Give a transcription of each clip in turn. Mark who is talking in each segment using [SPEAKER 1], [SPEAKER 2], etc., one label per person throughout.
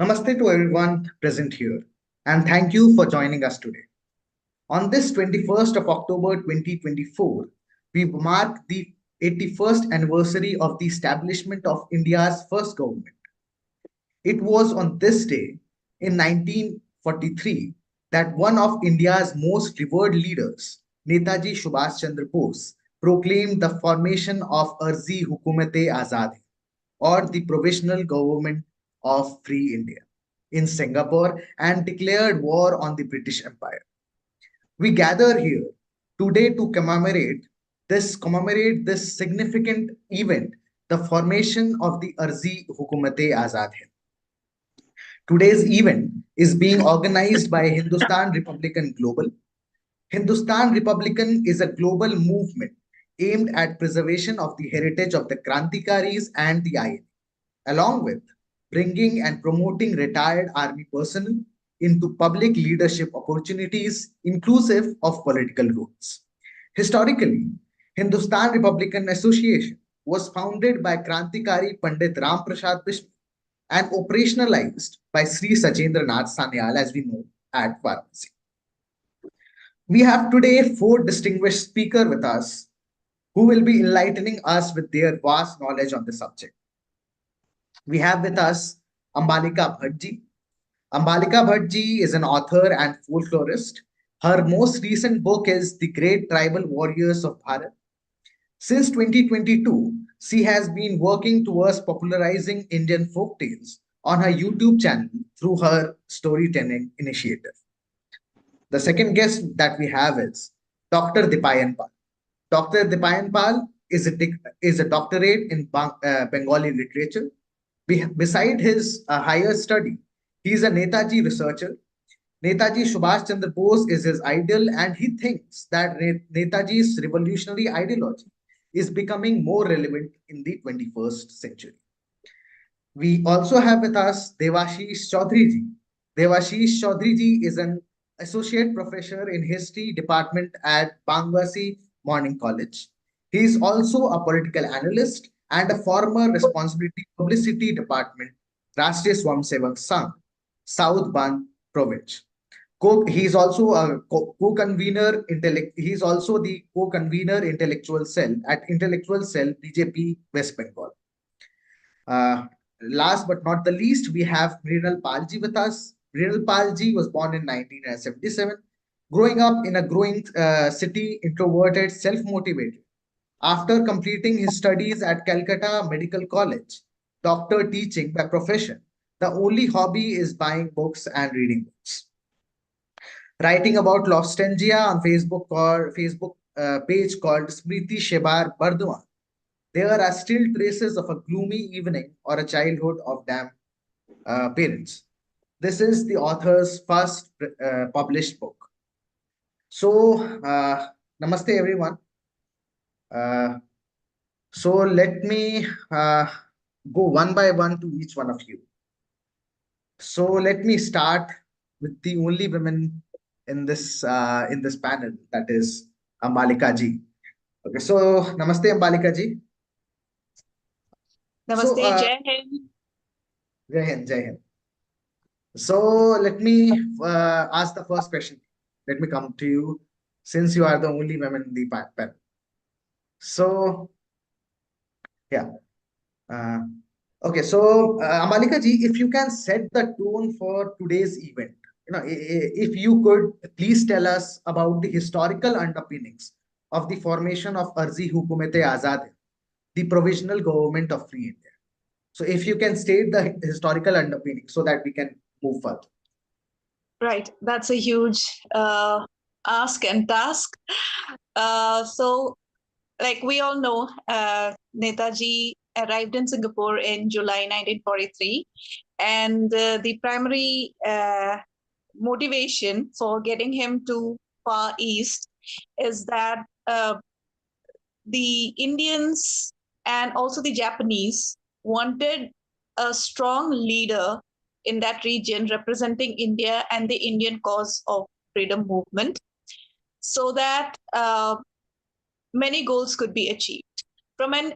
[SPEAKER 1] Namaste to everyone present here, and thank you for joining us today. On this 21st of October 2024, we mark the 81st anniversary of the establishment of India's first government. It was on this day in 1943 that one of India's most revered leaders, Netaji Subhash Chandra Bose, proclaimed the formation of Arzi Hukumate Azad, or the Provisional Government of Free India, in Singapore and declared war on the British Empire. We gather here today to commemorate this significant event, the formation of the Arzi Hukumate Azad Hind. Today's event is being organized by Hindustan Republican Global. Hindustan Republican is a global movement aimed at preservation of the heritage of the Krantikaris and the INA, along with bringing and promoting retired army personnel into public leadership opportunities inclusive of political roles. Historically, Hindustan Republican Association was founded by Krantikari Pandit Ram Prasad Bishnoi and operationalized by Sri Sajendra Nath Sanyal, as we know, at Varanasi. We have today four distinguished speakers with us who will be enlightening us with their vast knowledge on the subject. We have with us Ambalika Bhatji. Ambalika Bhatji is an author and folklorist. Her most recent book is The Great Tribal Warriors of Bharat. Since 2022, she has been working towards popularizing Indian folk tales on her YouTube channel through her storytelling initiative. The second guest that we have is Dr. Dipayan Pal. Dr. Dipayan Pal is a doctorate in Bengali literature. Beside his higher study, he is a Netaji researcher. Netaji Subhash Chandra Bose is his idol, and he thinks that Netaji's revolutionary ideology is becoming more relevant in the 21st century. We also have with us Devashish Chaudhary ji. Devashish Chaudhary ji is an associate professor in history department at Bangwasi Morning College. He is also a political analyst and a former responsibility publicity department, Rashtriya Swamsevak Sangh, South Ban province. He is also a co-convener. He is also the co-convener intellectual cell at Intellectual Cell BJP West Bengal. Last but not the least, we have Mrinal Palji with us. Mrinal Palji was born in 1977, growing up in a growing city, introverted, self-motivated. After completing his studies at Calcutta Medical College, doctor teaching by profession, the only hobby is buying books and reading books. Writing about nostalgia on Facebook page called Smriti Shebar Bardwan, there are still traces of a gloomy evening or a childhood of damn parents. This is the author's first published book. So, namaste everyone. So let me go one by one to each one of you. So let me start with the only women in this panel, that is Ambalika ji. Okay, so namaste Ambalika ji.
[SPEAKER 2] Namaste,
[SPEAKER 1] So,
[SPEAKER 2] Jai Hind.
[SPEAKER 1] Jai Hind, Jai Hind. So let me ask the first question. Let me come to you, since you are the only woman in the panel. So, yeah. Okay, so Amalika ji, if you can set the tone for today's event, if you could please tell us about the historical underpinnings of the formation of Arzi Hukumate Azad, the provisional government of Free India. So if you can state the historical underpinning so that we can move further.
[SPEAKER 2] Right, that's a huge ask and task. So, like we all know, Netaji arrived in Singapore in July 1943, and the primary motivation for getting him to Far East is that the Indians and also the Japanese wanted a strong leader in that region representing India and the Indian cause of freedom movement so that many goals could be achieved. From an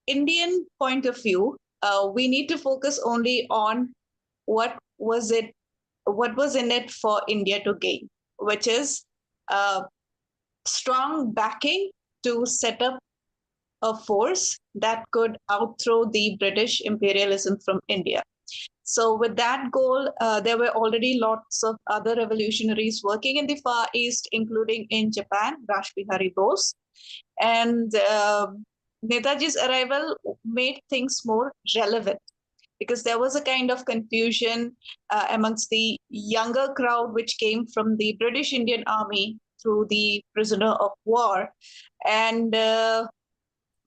[SPEAKER 2] Indian point of view, we need to focus only on what was in it for India to gain, which is strong backing to set up a force that could outthrow the British imperialism from India. So, with that goal, there were already lots of other revolutionaries working in the Far East, including in Japan, Rashbihari Bose. And Netaji's arrival made things more relevant because there was a kind of confusion amongst the younger crowd which came from the British Indian Army through the prisoner of war. And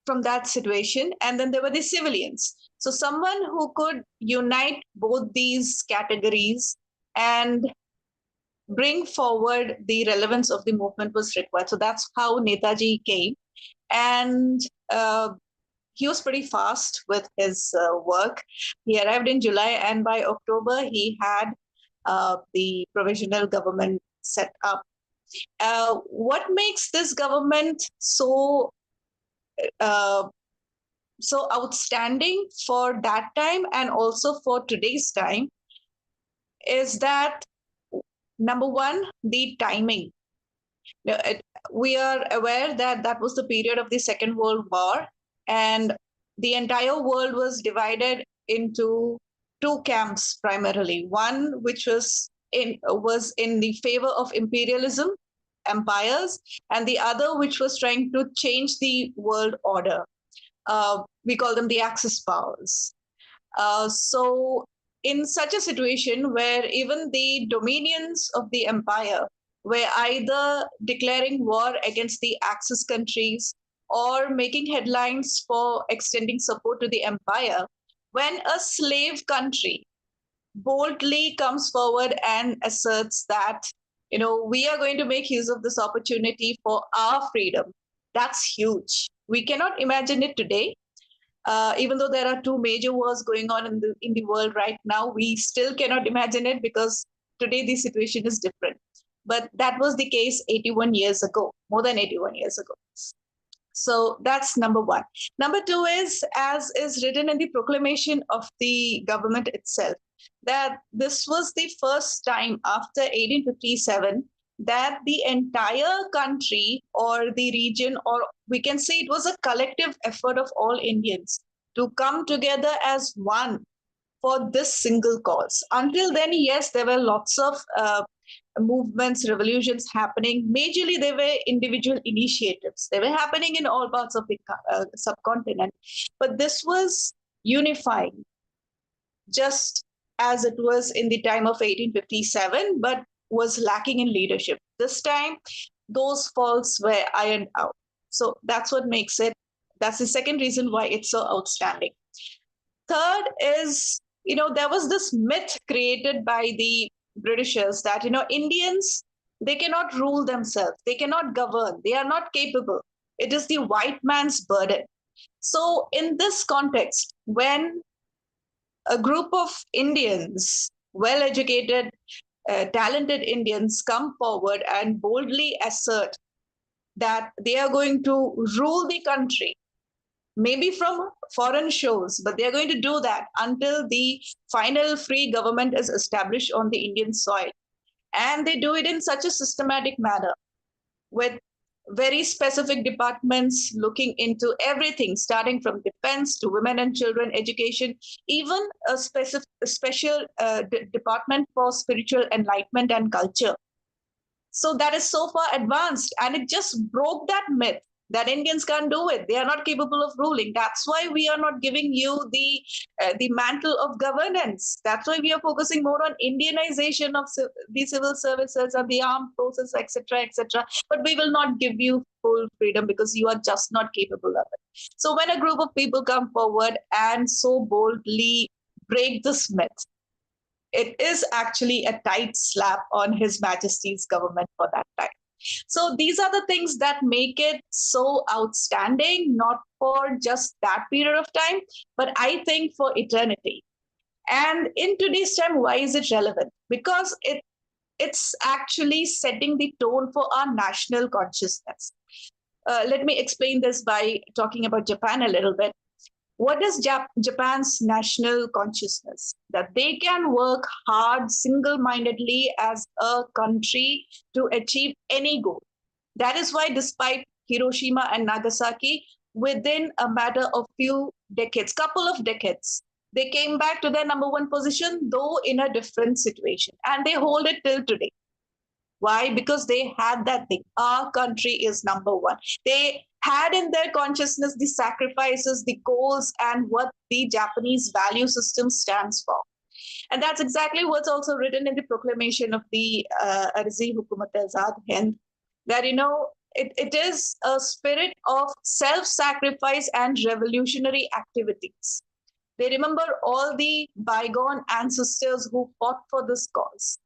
[SPEAKER 2] from that situation. And then there were the civilians. So someone who could unite both these categories and bring forward the relevance of the movement was required. So that's how Netaji came. And he was pretty fast with his work. He arrived in July, and by October, he had the provisional government set up. What makes this government uh, so outstanding for that time and also for today's time is that, number one, the timing. We are aware that that was the period of the Second World War, and the entire world was divided into two camps primarily. One which was in the favor of imperialism, empires, and the other which was trying to change the world order. We call them the Axis powers. So, in such a situation where even the dominions of the empire were either declaring war against the Axis countries or making headlines for extending support to the empire, when a slave country boldly comes forward and asserts that, we are going to make use of this opportunity for our freedom, that's huge. We cannot imagine it today. Even though there are two major wars going on in the world right now, we still cannot imagine it because today the situation is different. But that was the case 81 years ago, more than 81 years ago. So that's number one. Number two is, as is written in the proclamation of the government itself, that this was the first time after 1857 that the entire country or the region, or we can say it was a collective effort of all Indians to come together as one for this single cause. Until then, yes, there were lots of movements, revolutions happening. Majorly, they were individual initiatives. They were happening in all parts of the subcontinent. But this was unifying, just as it was in the time of 1857, but was lacking in leadership. This time, those faults were ironed out. So that's what makes it, that's the second reason why it's so outstanding. Third is, there was this myth created by the Britishers that, Indians, they cannot rule themselves, they cannot govern, they are not capable. It is the white man's burden. So, in this context, when a group of Indians, well educated, talented Indians, come forward and boldly assert that they are going to rule the country, maybe from foreign shores, but they're going to do that until the final free government is established on the Indian soil. And they do it in such a systematic manner with very specific departments looking into everything, starting from defense to women and children education, even a special department for spiritual enlightenment and culture. So that is so far advanced, and it just broke that myth that Indians can't do it. They are not capable of ruling. That's why we are not giving you the mantle of governance. That's why we are focusing more on Indianization of the civil services and the armed forces, etc., etc. But we will not give you full freedom because you are just not capable of it. So when a group of people come forward and so boldly break this myth, it is actually a tight slap on His Majesty's government for that time. So these are the things that make it so outstanding, not for just that period of time, but I think for eternity. And in today's time, why is it relevant? Because it's actually setting the tone for our national consciousness. Let me explain this by talking about Japan a little bit. What is Japan's national consciousness? That they can work hard single mindedly as a country to achieve any goal. That is why, despite Hiroshima and Nagasaki, within a matter of few decades, couple of decades, they came back to their number one position, though in a different situation. And they hold it till today. Why? Because they had that thing. Our country is number one. They had in their consciousness the sacrifices, the goals, and what the Japanese value system stands for. And that's exactly what's also written in the proclamation of the Arzi Hukumat Azad Hind, that, it is a spirit of self-sacrifice and revolutionary activities. They remember all the bygone ancestors who fought for this cause.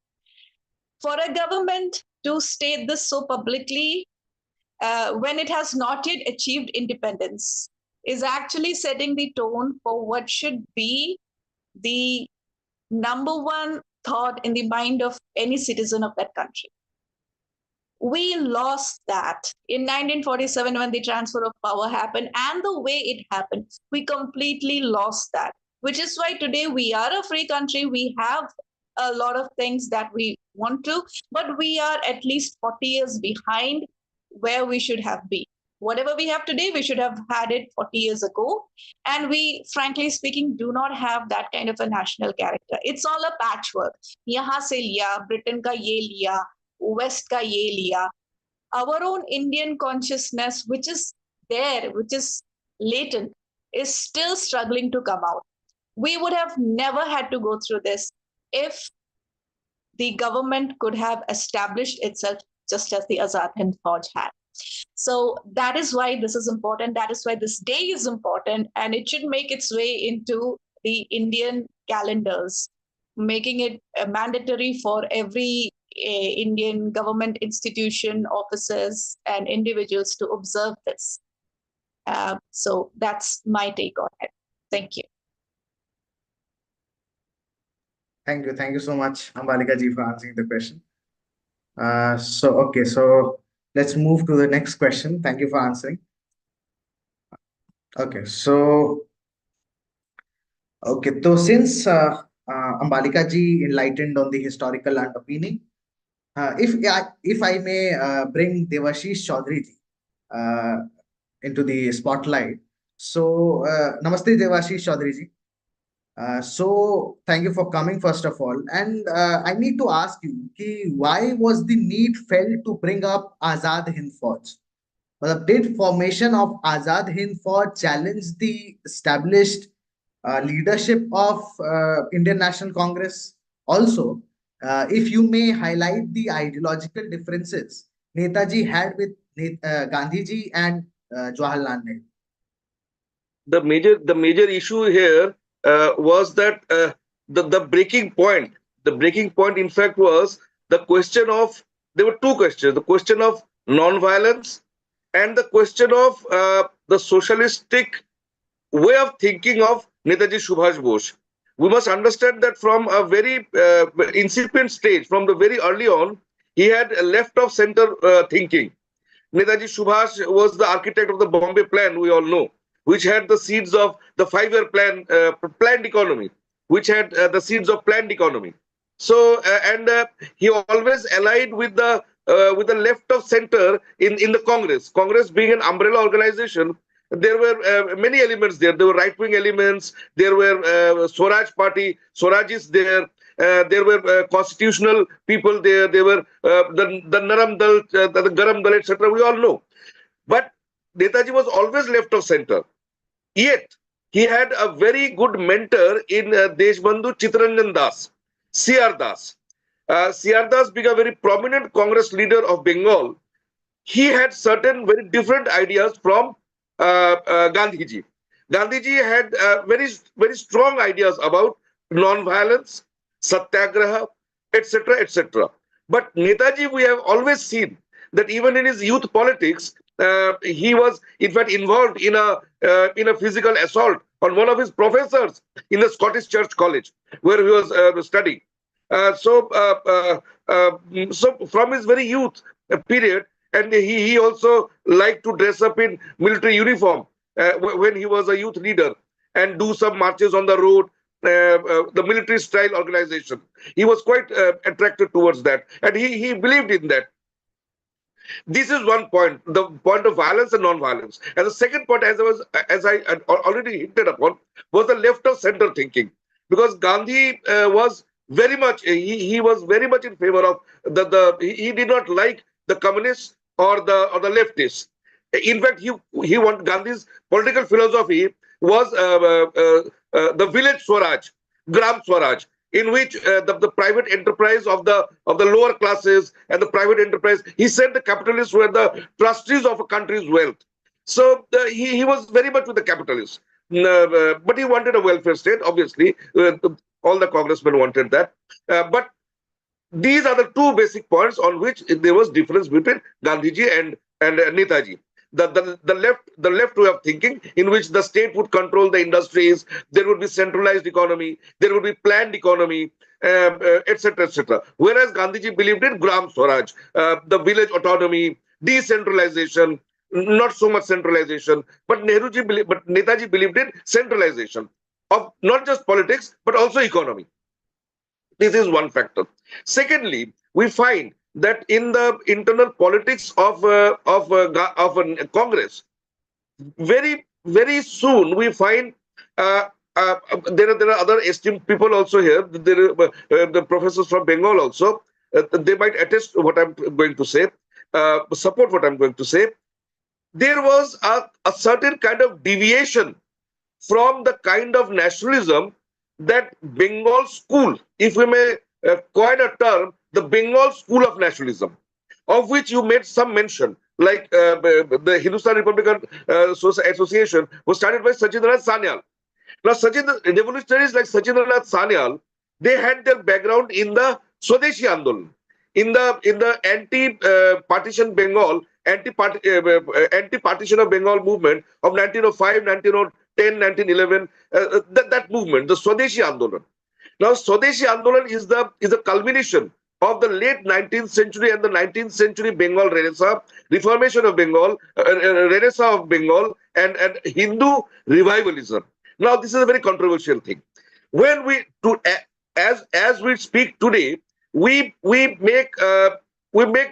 [SPEAKER 2] For a government to state this so publicly when it has not yet achieved independence is actually setting the tone for what should be the number one thought in the mind of any citizen of that country. We lost that in 1947 when the transfer of power happened, and the way it happened, we completely lost that, which is why today we are a free country. We have a lot of things that we want to, but we are at least 40 years behind where we should have been. Whatever we have today, we should have had it 40 years ago. And we, frankly speaking, do not have that kind of a national character. It's all a patchwork. Yahan se liya, Britain ka ye liya, West ka ye liya. Our own Indian consciousness, which is there, which is latent, is still struggling to come out. We would have never had to go through this if the government could have established itself just as the Azad Hind Fauj had. So that is why this is important. That is why this day is important, and it should make its way into the Indian calendars, making it mandatory for every Indian government institution, officers, and individuals to observe this. So that's my take on it. Thank you.
[SPEAKER 1] Thank you. Thank you so much, Ambalika ji, for answering the question. So let's move to the next question. Thank you for answering. Okay, so since Ambalika ji enlightened on the historical underpinning, if I may bring Devashish Chaudhary ji into the spotlight. So, Namaste Devashish Chaudhary ji. So thank you for coming first of all, and I need to ask you, why was the need felt to bring up Azad Hind Fauj? Did formation of Azad Hind Fauj challenge the established leadership of Indian National Congress? Also, if you may highlight the ideological differences Netaji had with Gandhiji and Jawaharlal Nehru.
[SPEAKER 3] The major issue here was that the breaking point. The breaking point, in fact, was the question of, there were two questions: the question of non-violence and the question of the socialistic way of thinking of Netaji Subhash Bose. We must understand that from a very incipient stage, from the very early on, he had a left of center thinking. Netaji Subhash was the architect of the Bombay Plan, we all know, which had the seeds of the five-year plan, planned economy, which had the seeds of planned economy. So, he always allied with the left of center in the Congress. Congress being an umbrella organization, there were many elements there. There were right-wing elements. There were Swaraj Party, Swarajis there. There were constitutional people there. There were the Naram Dal, the Garam Dal, etc. We all know. But Netaji was always left of center. Yet, he had a very good mentor in Deshbandhu Chittaranjan Das, C.R. Das. C.R. Das being a very prominent Congress leader of Bengal, he had certain very different ideas from Gandhiji. Gandhiji had very strong ideas about non-violence, satyagraha, etc., etc. But Netaji, we have always seen that even in his youth politics, he was in fact involved in a physical assault on one of his professors in the Scottish Church College, where he was studying. So from his very youth period, and he also liked to dress up in military uniform when he was a youth leader. and do some marches on the road, the military style organization. He was quite attracted towards that, and he believed in that. This is one point, the point of violence and non-violence. And the second point, as I had already hinted upon, was the left of center thinking, because Gandhi was very much he was very much in favor of he did not like the communists or the leftists. In fact, he want Gandhi's political philosophy was the village Swaraj, Gram Swaraj, in which the private enterprise of the lower classes and the private enterprise, he said the capitalists were the trustees of a country's wealth. So he was very much with the capitalists. But he wanted a welfare state, obviously. All the congressmen wanted that. But these are the two basic points on which there was difference between Gandhiji and Netaji. The left way of thinking, in which the state would control the industries, there would be centralized economy, there would be planned economy, etc., etc. Whereas Gandhiji believed in Gram Swaraj, the village autonomy, decentralization, not so much centralization. But Netaji believed in centralization of not just politics but also economy. This is one factor. Secondly, we find that in the internal politics of Congress, very soon we find there are other esteemed people also here. There are the professors from Bengal also. They might attest what I'm going to say, support what I'm going to say. There was a certain kind of deviation from the kind of nationalism that Bengal school, if we may coin a term, the Bengal school of nationalism, of which you made some mention, like the Hindustan Republican Association was started by Sachindranath Sanyal. Now, revolutionaries like Sachindranath Sanyal, they had their background in the Swadeshi Andolan, in the anti-partition Bengal, anti-partition of Bengal movement of 1905, 1910, 1911, that movement, the Swadeshi Andolan. Now, Swadeshi Andolan is the culmination of the late 19th century and the 19th century Bengal Renaissance, Reformation of Bengal, Renaissance of Bengal, and Hindu revivalism. Now, this is a very controversial thing. When as we speak today, we make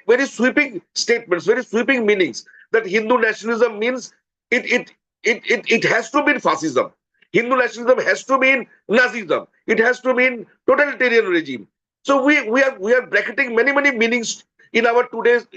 [SPEAKER 3] very sweeping statements, very sweeping meanings, that Hindu nationalism means it has to mean fascism. Hindu nationalism has to mean Nazism. It has to mean totalitarian regime. So we are bracketing many meanings in our political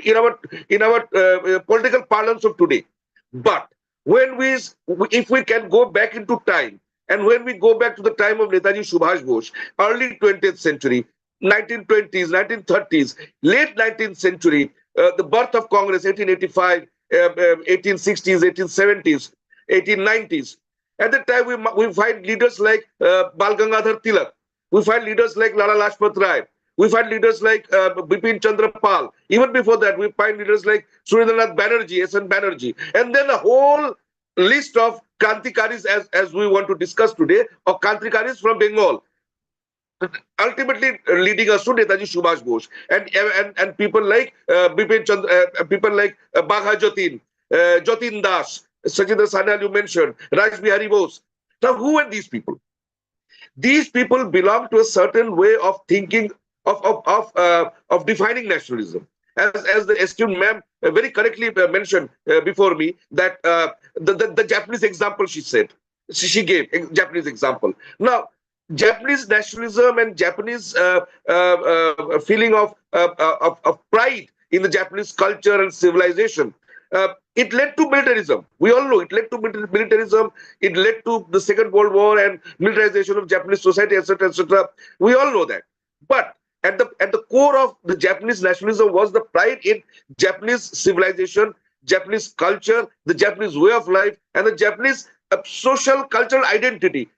[SPEAKER 3] parlance of today. But if we can go back into time, and when we go back to the time of Netaji Subhash Bose, early 20th century, 1920s, 1930s, late 19th century, the birth of Congress, 1885, 1860s, 1870s, 1890s. At that time, we find leaders like Bal Gangadhar Tilak. We find leaders like Lala Lajpat Rai. We find leaders like Bipin Chandra Pal. Even before that, we find leaders like Surendranath Banerjee, S.N. Banerjee. And then a whole list of Krantikaris, as we want to discuss today, of Krantikaris from Bengal, ultimately leading us to Netaji Subhash Bose and people like Bipin Chandra, people like Bagha Jatin, Jatin Das, Sachindra Sanyal you mentioned, Raj Bihari Bose. Now, who are these people? These people belong to a certain way of thinking, of defining nationalism. As the esteemed ma'am very correctly mentioned before me, that the Japanese example she gave Japanese example. Now, Japanese nationalism and Japanese feeling of pride in the Japanese culture and civilization, it led to militarism. We all know it led to militarism. It led to the Second World War and militarization of Japanese society, etc., etc. We all know that. But at the core of the Japanese nationalism was the pride in Japanese civilization, Japanese culture, the Japanese way of life, and the Japanese social cultural identity.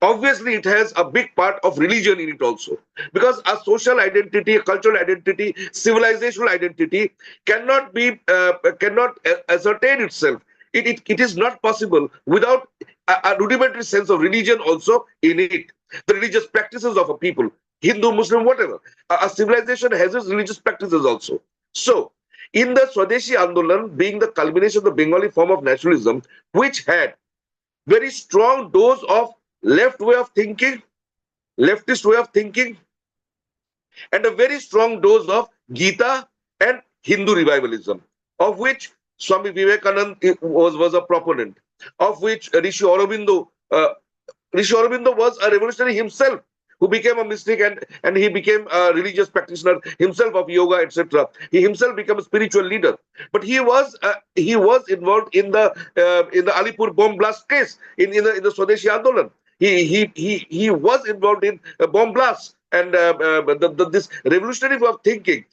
[SPEAKER 3] Obviously, it has a big part of religion in it also, because a social identity, a cultural identity, civilizational identity cannot ascertain itself. It is not possible without a rudimentary sense of religion also in it. The religious practices of a people, Hindu, Muslim, whatever. A civilization has its religious practices also. So, in the Swadeshi Andolan, being the culmination of the Bengali form of nationalism, which had very strong dose of left way of thinking, leftist way of thinking, and a very strong dose of Gita and Hindu revivalism, of which Swami Vivekananda was a proponent, of which Rishi Aurobindo was a revolutionary himself who became a mystic, and he became a religious practitioner himself of yoga, etc. He himself became a spiritual leader. But he was involved in the Alipur bomb blast case in the Swadeshi Andolan. He was involved in bomb blasts, and this revolutionary way of thinking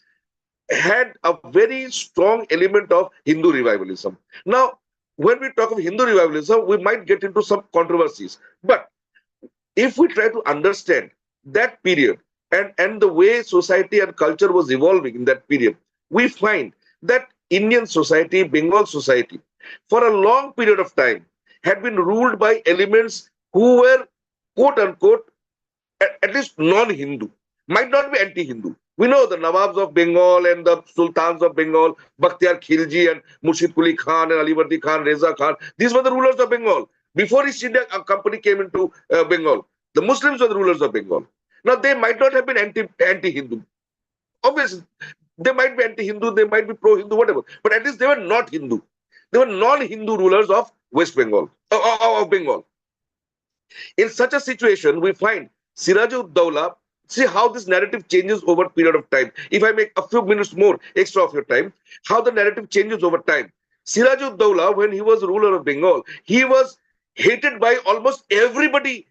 [SPEAKER 3] had a very strong element of Hindu revivalism. Now, when we talk of Hindu revivalism, we might get into some controversies. But if we try to understand that period, and the way society and culture was evolving in that period, we find that Indian society, Bengal society, for a long period of time, had been ruled by elements who were, quote unquote, at least non-Hindu, might not be anti-Hindu. We know the Nawabs of Bengal and the Sultans of Bengal, Bakhtiyar Khilji and Murshid Quli Khan and Alivardi Khan, Reza Khan. These were the rulers of Bengal. Before East India Company came into Bengal, the Muslims were the rulers of Bengal. Now, they might not have been anti-Hindu. Obviously, they might be anti-Hindu, they might be pro-Hindu, whatever. But at least they were not Hindu. They were non-Hindu rulers of West Bengal, of Bengal. In such a situation, we find Siraj-ud-Dawla. See how this narrative changes over a period of time. If I make a few minutes more extra of your time, how the narrative changes over time. Siraj-ud-Dawla, when he was ruler of Bengal, he was hated by almost everybody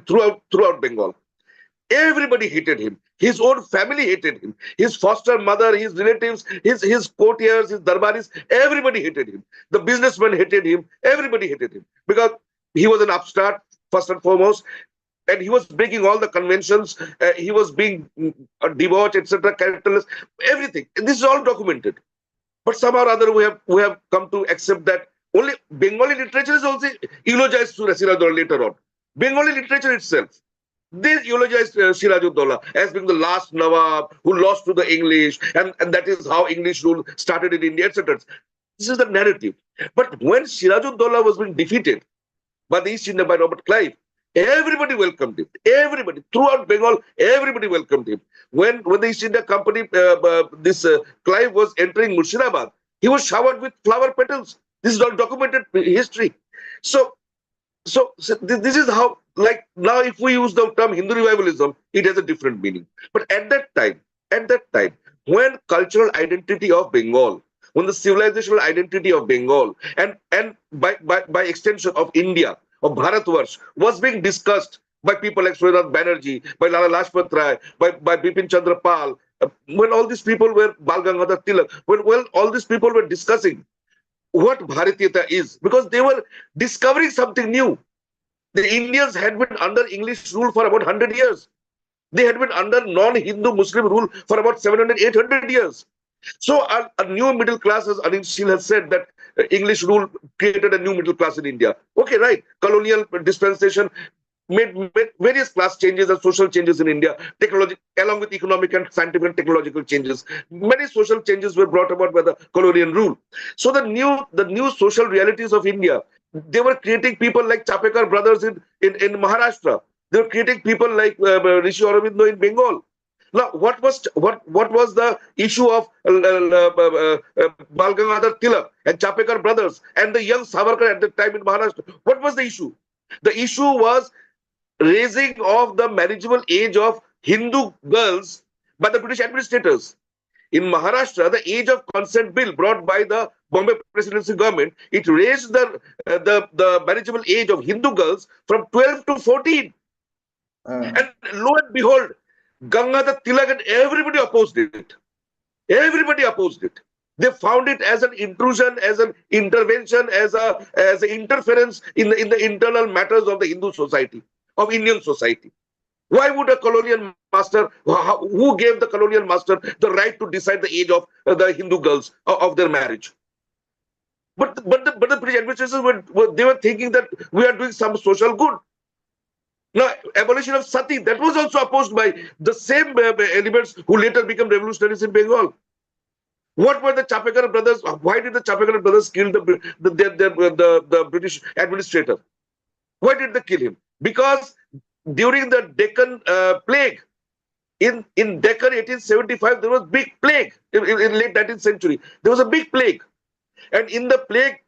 [SPEAKER 3] throughout Bengal. Everybody hated him. His own family hated him. His foster mother, his relatives, his courtiers, his darbaris, everybody hated him. The businessmen hated him. Everybody hated him because he was an upstart, first and foremost, and he was breaking all the conventions. He was being debauched, etc., characterless, everything. And this is all documented. But somehow or other, we have come to accept that only Bengali literature is also eulogized to Siraj-ud-Dawla later on. Bengali literature itself, they eulogized Siraj-ud-Dawla as being the last Nawab who lost to the English, and that is how English rule started in India, etc. This is the narrative. But when Siraj-ud-Dawla was being defeated by the East India, by Robert Clive, everybody welcomed him. Everybody throughout Bengal, everybody welcomed him. When the East India Company, Clive was entering Murshidabad, he was showered with flower petals. This is all documented history. So this is how, like now, if we use the term Hindu revivalism, it has a different meaning. But at that time, when cultural identity of Bengal, when the civilizational identity of Bengal, and by extension of India, of Bharatvarsh, was being discussed by people like Surendra Banerjee, by Lala Lajpat Rai, by Bipin Chandra Pal, when all these people were, Bal Gangadhar Tilak, when all these people were discussing what Bharatiyata is, because they were discovering something new. The Indians had been under English rule for about 100 years. They had been under non-Hindu Muslim rule for about 700, 800 years. So a new middle class, as Anil Shil has said, that English rule created a new middle class in India. Okay, right. Colonial dispensation made various class changes and social changes in India, technology, along with economic and scientific and technological changes. Many social changes were brought about by the colonial rule. So the new social realities of India, they were creating people like Chapekar brothers in Maharashtra. They were creating people like Rishi Aurobindo in Bengal. Now, what was the issue of Bal Gangadhar Tilak and Chapekar brothers and the young Savarkar at the time in Maharashtra? What was the issue? The issue was raising of the marriageable age of Hindu girls by the British administrators. In Maharashtra, the age of consent bill brought by the Bombay presidency government, it raised the marriageable age of Hindu girls from 12 to 14. And lo and behold, Gangadhar Tilak and everybody opposed it. Everybody opposed it. They found it as an intrusion, as an intervention, as an interference in the internal matters of the Hindu society, of Indian society. Why would a colonial master, who gave the colonial master the right to decide the age of the Hindu girls of their marriage? But the British administrators were thinking that we are doing some social good. Now, abolition of sati, that was also opposed by the same elements who later became revolutionaries in Bengal. What were the Chapekar brothers? Why did the Chapekar brothers kill the British administrator? Why did they kill him? Because during the Deccan plague, in Deccan 1875, there was big plague in late 19th century. There was a big plague. And in the plague,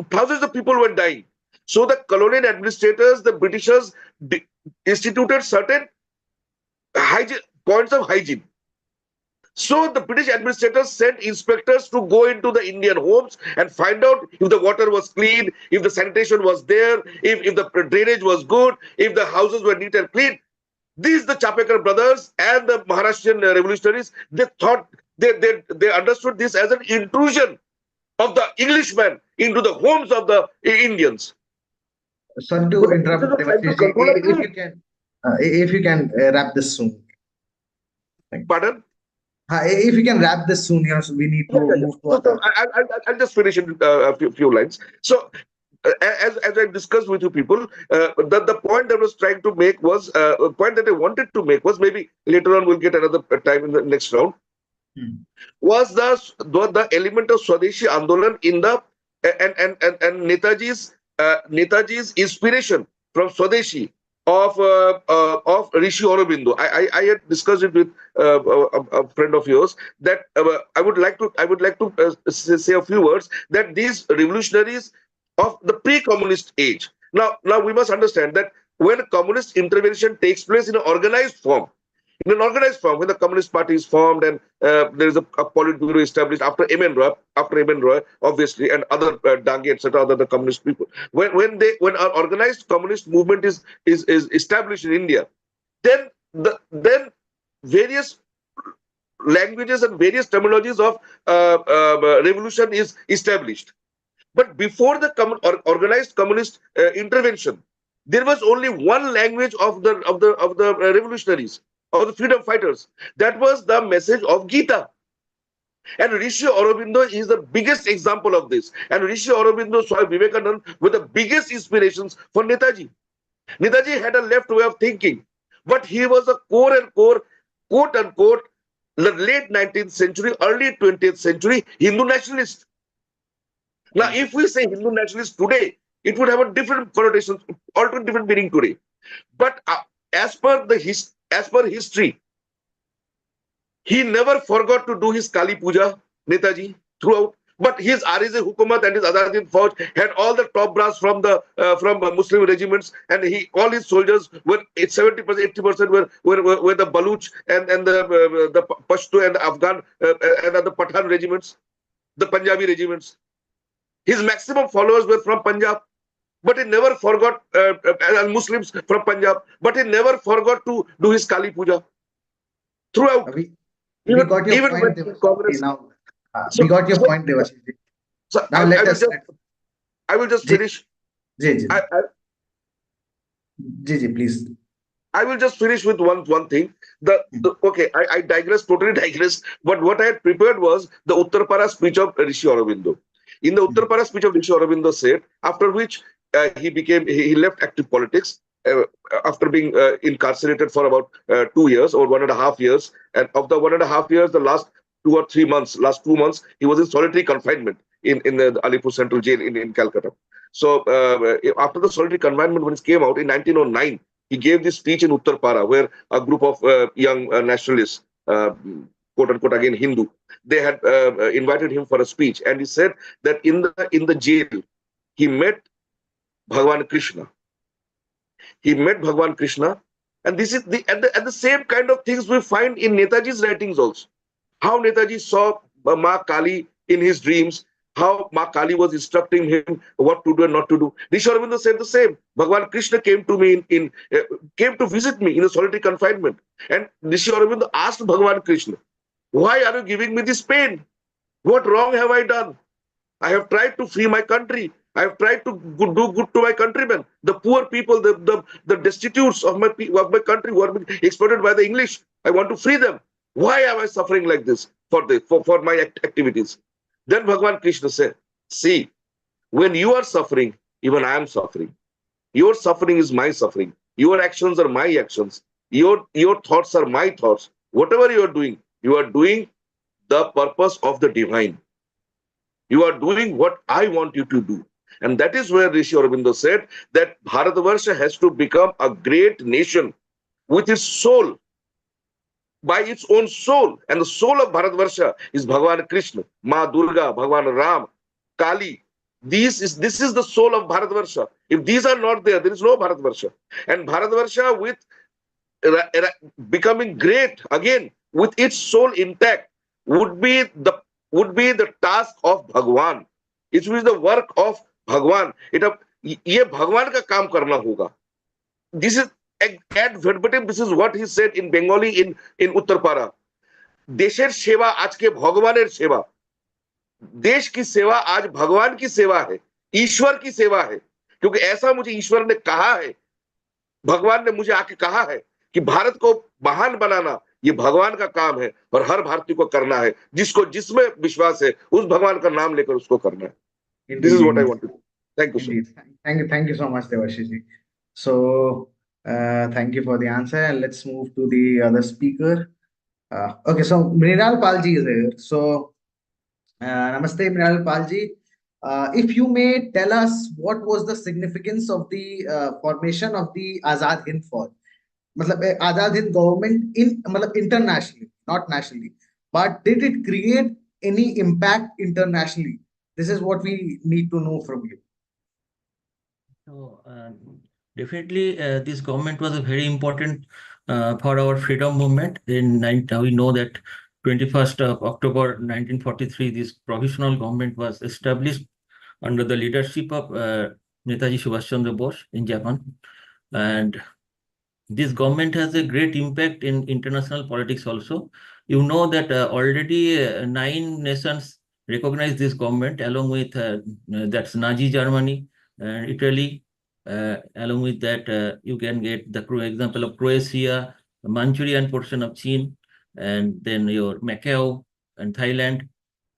[SPEAKER 3] thousands of people were dying. So the colonial administrators, the Britishers, instituted certain hygiene, points of hygiene. So the British administrators sent inspectors to go into the Indian homes and find out if the water was clean, if the sanitation was there, if the drainage was good, if the houses were neat and clean. These, the Chapekar brothers and the Maharashtrian revolutionaries, they thought, they understood this as an intrusion of the Englishmen into the homes of the Indians.
[SPEAKER 1] Sorry
[SPEAKER 3] So
[SPEAKER 1] to
[SPEAKER 3] the Britishers
[SPEAKER 1] interrupt,
[SPEAKER 3] were trying to
[SPEAKER 1] Devashish.
[SPEAKER 3] control a
[SPEAKER 1] If you
[SPEAKER 3] plague.
[SPEAKER 1] can, if you can wrap this soon.
[SPEAKER 3] Pardon?
[SPEAKER 1] If you can wrap this soon, so we need to
[SPEAKER 3] Yeah, yeah, yeah.
[SPEAKER 1] move to
[SPEAKER 3] So
[SPEAKER 1] other.
[SPEAKER 3] I'll just finish in a few lines. So, as I discussed with you people, the point I was trying to make was, a point that I wanted to make was, maybe later on we'll get another time in the next round,
[SPEAKER 1] Hmm.
[SPEAKER 3] was the element of Swadeshi Andolan in the, and Netaji's inspiration from Swadeshi of Rishi Aurobindo. I had discussed it with a friend of yours, that I would like to say a few words, that these revolutionaries of the pre-communist age. Now we must understand that when communist intervention takes place in an organized form, when the Communist Party is formed and there is a Politburo established after M.N. Roy, obviously, and other Dange, etc., other the communist people. When an organized communist movement is established in India, then various languages and various terminologies of revolution is established. But before the organized communist intervention, there was only one language of the revolutionaries, of the freedom fighters. That was the message of Gita. And Rishi Aurobindo is the biggest example of this. And Rishi Aurobindo, Swami Vivekananda were the biggest inspirations for Netaji. Netaji had a left way of thinking, but he was a quote unquote, the late 19th century, early 20th century Hindu nationalist. Now, if we say Hindu nationalist today, it would have a different connotation, altogether different meaning today. But as per history, he never forgot to do his Kali Puja, Netaji, throughout. But his RSA Hukumat and his Azadin Fauj had all the top brass from Muslim regiments, and all his soldiers were 70%, 80% were the Baluch and the Pashto and the Afghan and the Pathan regiments, the Punjabi regiments. His maximum followers were from Punjab, but he never forgot Muslims from Punjab, but he never forgot to do his Kali Puja throughout.
[SPEAKER 1] We got your
[SPEAKER 3] Even when
[SPEAKER 1] point,
[SPEAKER 3] in
[SPEAKER 1] Devashish.
[SPEAKER 3] Congress.
[SPEAKER 1] Now, we
[SPEAKER 3] So,
[SPEAKER 1] got your
[SPEAKER 3] so,
[SPEAKER 1] point, Devashish.
[SPEAKER 3] so
[SPEAKER 1] Now let us.
[SPEAKER 3] I will just
[SPEAKER 1] Ji,
[SPEAKER 3] finish.
[SPEAKER 1] ji, ji,
[SPEAKER 3] I, I,
[SPEAKER 1] please.
[SPEAKER 3] I will just finish with one thing. Okay, I digress, totally digress. But what I had prepared was the Uttarpara speech of Rishi Aurobindo. In the Uttarpara speech of Rishi Aurobindo said, after which he left active politics after being incarcerated for about 2 years or 1.5 years. And of the 1.5 years, the last 2 months, he was in solitary confinement in the Alipur Central Jail in Calcutta. So after the solitary confinement, when it came out in 1909, he gave this speech in Uttarpara, where a group of young nationalists, quote unquote, again Hindu, they had invited him for a speech, and he said that in the jail he met Bhagwan Krishna. He met Bhagwan Krishna, and this is the same kind of things we find in Netaji's writings also. How Netaji saw Ma Kali in his dreams, how Ma Kali was instructing him what to do and not to do. Rishi Aurobindo said the same. Bhagwan Krishna came to me came to visit me in a solitary confinement, and Rishi Aurobindo asked Bhagwan Krishna, "Why are you giving me this pain? What wrong have I done? I have tried to free my country. I have tried to do good to my countrymen, the poor people, the destitutes of my country who are being exploited by the English. I want to free them. Why am I suffering like this for my activities?" Then Bhagwan Krishna said, "See, when you are suffering, even I am suffering. Your suffering is my suffering. Your actions are my actions. Your thoughts are my thoughts. Whatever you are doing the purpose of the divine. You are doing what I want you to do. And that is where Rishi Aurobindo said that Bharatvarsha has to become a great nation with its soul, by its own soul. And the soul of Bharatvarsha is Bhagavan Krishna, Ma Durga, Bhagavan Ram, Kali. This is the soul of Bharatvarsha. If these are not there, there is no Bharatvarsha. And Bharatvarsha with becoming great again with its soul intact would be the task of Bhagwan. It will be the work of Bhagwan. ये भगवान का काम करना होगा. This is at verbatim. This is what he said in Bengali in Uttarpara. देशेर सेवा आज के भगवानेर सेवा. देश की सेवा आज भगवान की सेवा है, ईश्वर की सेवा है. क्योंकि ऐसा मुझे ईश्वर ने कहा है, भगवान ने मुझे आके कहा है कि भारत को महान बनाना ये भगवान का काम है और हर भारतीय को करना है. जिसको जिसमें विश्वास है उस भगवान का नाम लेकर उसको करना है. This is what I want to do. Thank you, sir.
[SPEAKER 1] Thank you so much, Devashish ji. So, thank you for the answer, and let's move to the other speaker. Okay, so Mrinal Palji is here. So, Namaste, Mrinal Palji. If you may tell us what was the significance of the formation of the Azad Hind Fauj, मतलब Azad Hind government in मतलब internationally, not nationally, but did it create any impact internationally? This is what we need to know from you.
[SPEAKER 4] So, definitely, this government was a very important for our freedom movement. We know that 21st of October 1943, this provisional government was established under the leadership of Netaji Subhash Chandra Bose in Japan. And this government has a great impact in international politics also. You know that already 9 nations recognize this government, along with that's Nazi Germany, Italy. Along with that, you can get the example of Croatia, the Manchurian portion of China, and then your Macau and Thailand,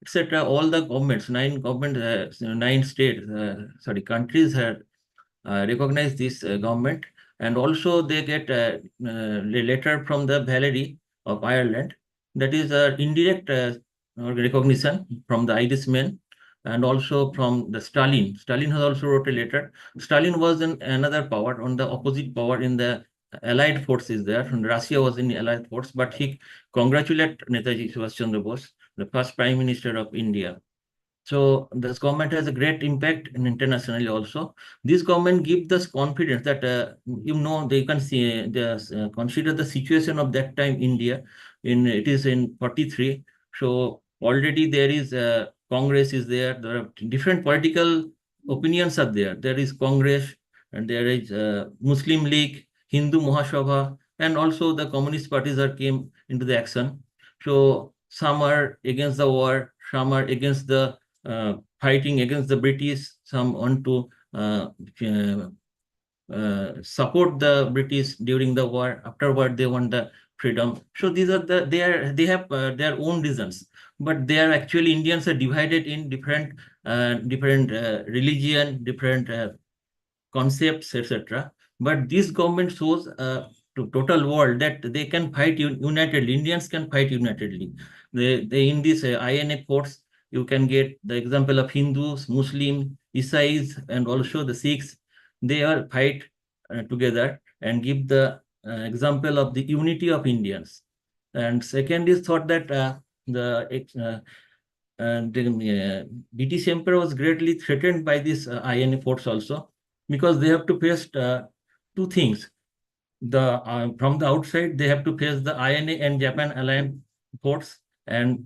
[SPEAKER 4] etc. All the governments, 9 countries have recognized this government, and also they get a letter from the Valerie of Ireland. That is an indirect recognition from the Irishman, and also from the Stalin. Stalin has also wrote a letter. Stalin was in another power, on the opposite power in the Allied forces there. Russia was in the Allied force, but he congratulated Netaji Subhash Chandra Bose, the first Prime Minister of India. So this government has a great impact internationally also. This government gives us confidence that, they can see, consider the situation of that time India. It is in 43. So already there is Congress is there. There are different political opinions are there. There is Congress, and there is Muslim League, Hindu Mahasabha, and also the communist parties are came into the action. So some are against the war, some are against the fighting against the British, some want to support the British during the war. Afterward, they want the freedom. So these are they have their own reasons, but they are actually Indians are divided in different religion, different concepts, etc. But this government shows to total world that they can fight unitedly. Indians can fight unitedly. They in this INA force, you can get the example of Hindus, Muslims, Isais, and also the Sikhs. They all fight together and give the example of the unity of Indians. And second is thought that the British Empire was greatly threatened by this INA force also, because they have to face 2 things. From the outside, they have to face the INA and Japan alliance force, and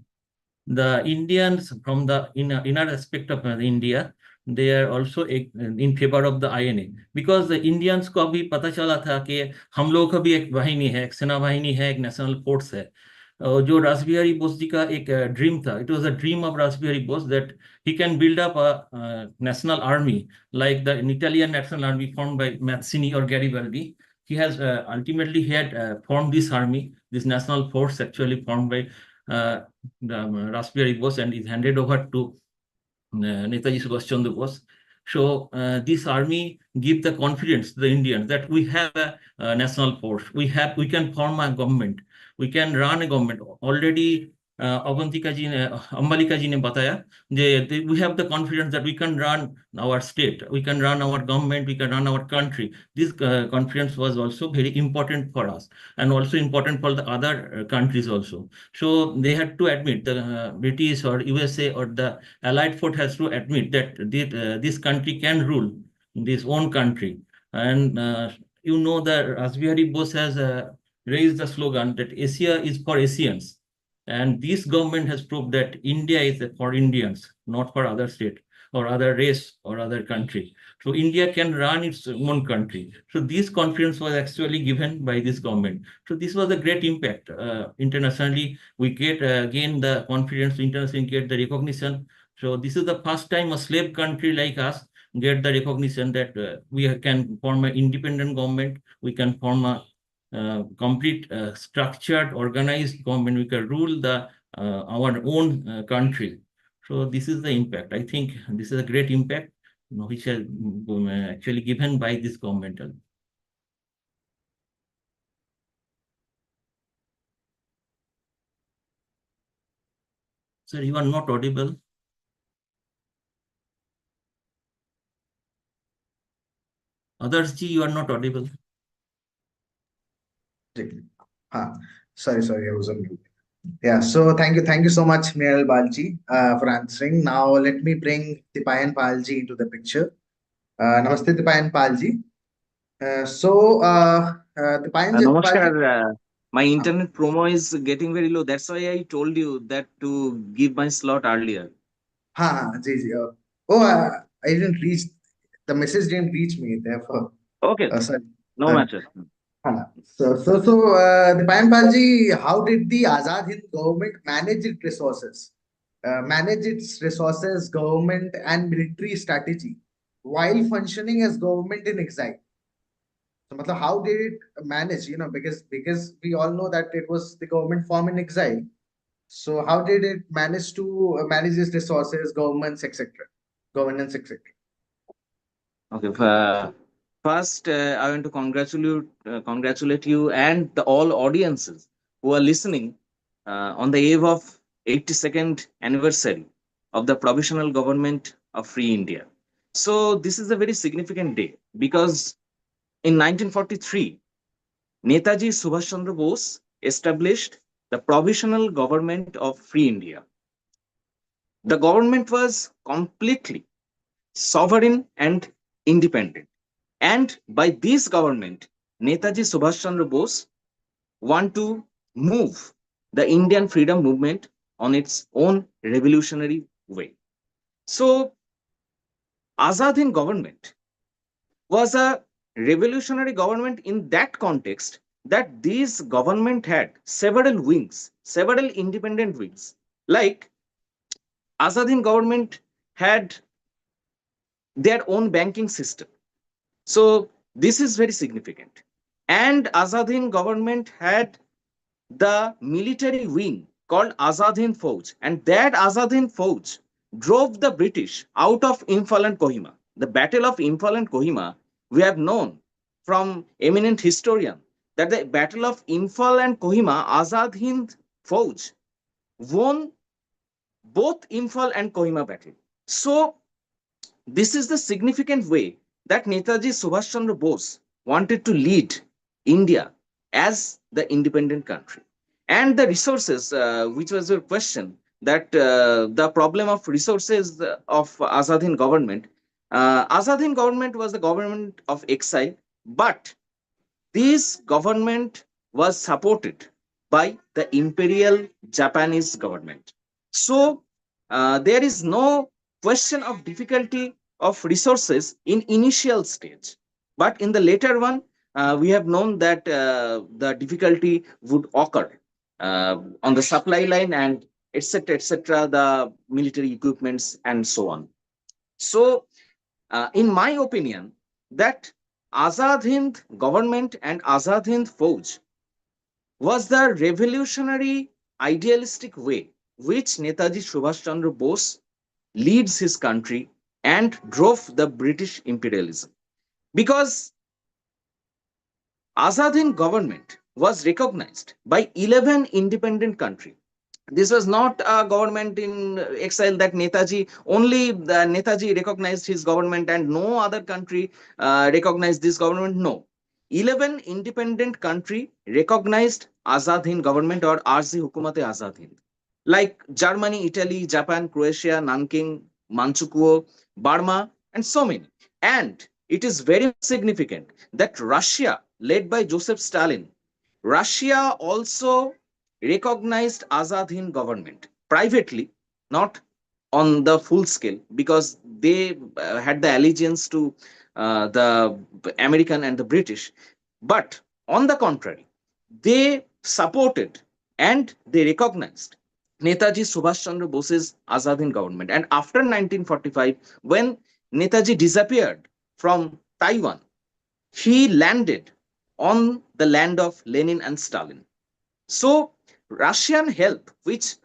[SPEAKER 4] the Indians from the inner aspect of India, they are also in favor of the INA, because the Indians को अभी पता चला था कि हम लोग का भी एक वाहिनी है, एक सेना वाहिनी है, एक नेशनल फोर्स है. जो रासबिहारी बोस जी का एक ड्रीम था, it was a dream of Raspberry Bose that he can build up a national army like the Italian national army formed by Mazzini or Garibaldi. He has ultimately had formed this army, this national force actually formed by the Raspberry Bose, and is handed over to Netaji Subhash Chandra Bose. So this army give the confidence to the Indians that we have a national force. We can form a government. We can run a government. Already Avantika जी ने, अंबालिका जी ने बताया, we have the confidence that we can run our state, we can run our government, we can run our country. This confidence was also very important for us and also important for the other countries also. So they had to admit, the British or USA or the Allied force has to admit that this country can rule this own country. And the Raspberry Bose has raised the slogan that Asia is for Asians. And this government has proved that India is for Indians, not for other state or other race or other country. So India can run its own country. So this confidence was actually given by this government. So this was a great impact. Internationally, we get again the confidence, internationally get the recognition. So this is the first time a slave country like us get the recognition that we can form an independent government, we can form a complete structured, organized government. We can rule our own country. So this is the impact. I think this is a great impact, which has actually given by this government. Sir, you are not audible. Others, ji, you are not audible.
[SPEAKER 1] Sorry, I was on mute. Yeah, so thank you so much, Mrinal Balji, for answering. Now let me bring Dipayan Palji into the picture. Namaste, Dipayan Palji. Dipayan
[SPEAKER 5] Namaskar.
[SPEAKER 1] Palji.
[SPEAKER 5] My internet promo is getting very low. That's why I told you that to give my slot earlier.
[SPEAKER 1] Ji. I didn't reach, the message didn't reach me, therefore.
[SPEAKER 5] Okay,
[SPEAKER 1] Sorry.
[SPEAKER 5] no matter.
[SPEAKER 1] Dipayan Palji, how did the Azad Hind government manage its resources, government, and military strategy while functioning as government in exile? So, matlab, how did it manage? Because we all know that it was the government form in exile. So, how did it manage to manage its resources, governance, etc.?
[SPEAKER 5] Okay. First, I want to congratulate you and all audiences who are listening on the eve of 82nd anniversary of the provisional government of Free India. So this is a very significant day because in 1943, Netaji Subhash Chandra Bose established the provisional government of Free India. The government was completely sovereign and independent. And by this government, Netaji Subhash Chandra Bose want to move the Indian freedom movement on its own revolutionary way. So, Azad Hind government was a revolutionary government in that context that this government had several wings, several independent wings. Like Azad Hind government had their own banking system. So this is very significant. And Azad Hind government had the military wing called Azad Hind Fauj. And that Azad Hind Fauj drove the British out of Imphal and Kohima. The Battle of Imphal and Kohima, we have known from eminent historian that the Battle of Imphal and Kohima, Azad Hind Fauj won both Imphal and Kohima battle. So this is the significant way that Netaji Subhash Chandra Bose wanted to lead India as the independent country. And the resources, which was your question, that the problem of resources of Azad Hind government. Azad Hind government was the government of exile, but this government was supported by the imperial Japanese government. So there is no question of difficulty of resources in initial stage, but in the later one, we have known that the difficulty would occur on the supply line and etc., the military equipments and so on. So in my opinion, that Azad Hind government and Azad Hind Fauj was the revolutionary idealistic way which Netaji Subhash Chandra Bose leads his country and drove the British imperialism. Because Azad Hind government was recognized by 11 independent countries. This was not a government in exile that Netaji recognized his government and no other country recognized this government. No. 11 independent country recognized Azad Hind government or Arzi Hukumate Azad Hind. Like Germany, Italy, Japan, Croatia, Nanking, Manchukuo, Burma, and so many. And it is very significant that Russia, led by Joseph Stalin, Russia also recognized Azad Hind government privately, not on the full scale, because they had the allegiance to the American and the British. But on the contrary, they supported and they recognized Netaji Subhash Chandra Bose's Azad Hind government. And after 1945, when Netaji disappeared from Taiwan, he landed on the land of Lenin and Stalin. So, Russian help, which